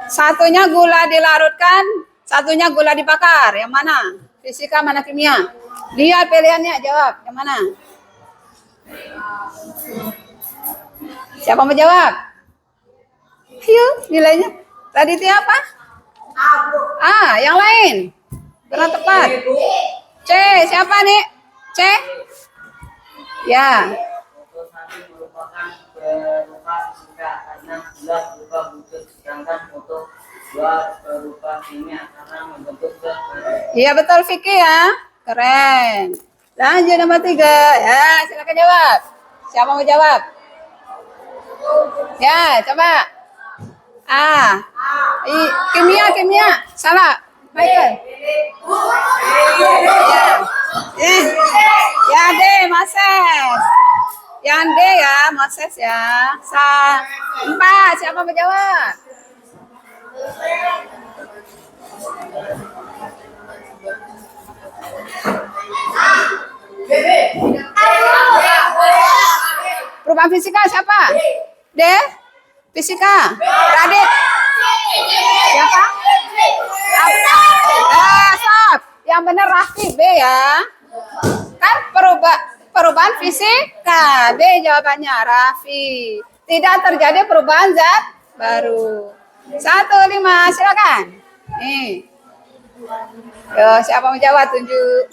Satunya gula dilarutkan, satunya gula dibakar. Yang mana? Fisika mana kimia? Lihat pilihannya, jawab. Yang mana? Siapa mau jawab? Ayo, nilainya. Tadi itu apa? Yang lain. Kurang tepat. C, siapa nih? C Cek. Ya. Foto samping merupakan berupa fisika karena bulat berupa buntut, sedangkan foto dua berupa kimia karena membentuk zat baru. Iya betul Vicky ya. Keren. Lanjut nomor 3. Ya, silakan jawab. Siapa mau jawab? Ya, coba. Kimia. Salah. Michael. Ya. Ya, D, Moses. Yang D ya, Moses ya. 4. Siapa mau jawab? Perubahan fisika siapa? D. Fisika. Radit. Siapa? Stop. Yang benar Raffi B ya. Kan perubahan fisika. B jawabannya Raffi. Tidak terjadi perubahan zat baru. 1, 5 silakan. Nih. Yo, siapa mau jawab tunjuk.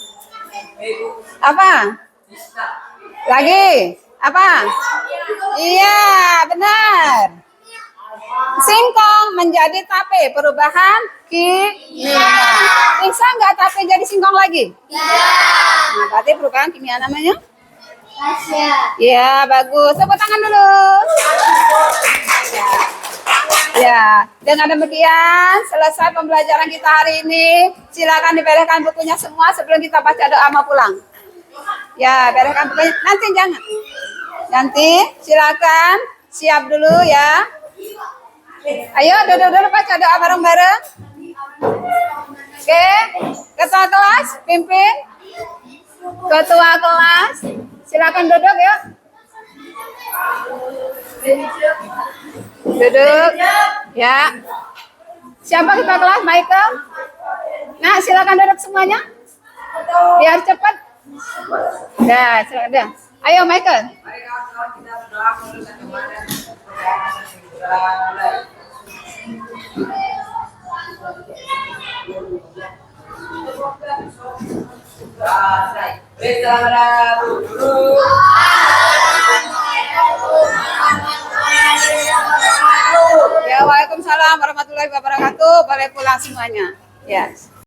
Apa? Lagi? Apa? Iya, benar. Singkong menjadi tape, perubahan kimia. Bisa nggak tape jadi singkong lagi? Nah, berarti perubahan kimia namanya? Ya, bagus. Tepuk tangan dulu. Ya, dengan demikian selesai pembelajaran kita hari ini. Silakan dibereskan bukunya semua sebelum kita baca doa mau pulang. Ya, bereskan bukunya. Nanti jangan. Nanti silakan siap dulu ya. Ayo duduk dulu baca doa bareng-bareng. Oke, ketua kelas pimpin. Ketua kelas silakan duduk ya. Duduk. Ya. Siapa ketua kelas? Michael. Nah, silakan duduk semuanya. Biar cepat. Dah, silakan dah. Ayo Michael. Mari kawan-kawan kita berdoa meluruskan kemarin segera. Ya, waalaikumsalam warahmatullahi wabarakatuh. Boleh pulang semuanya. Ya.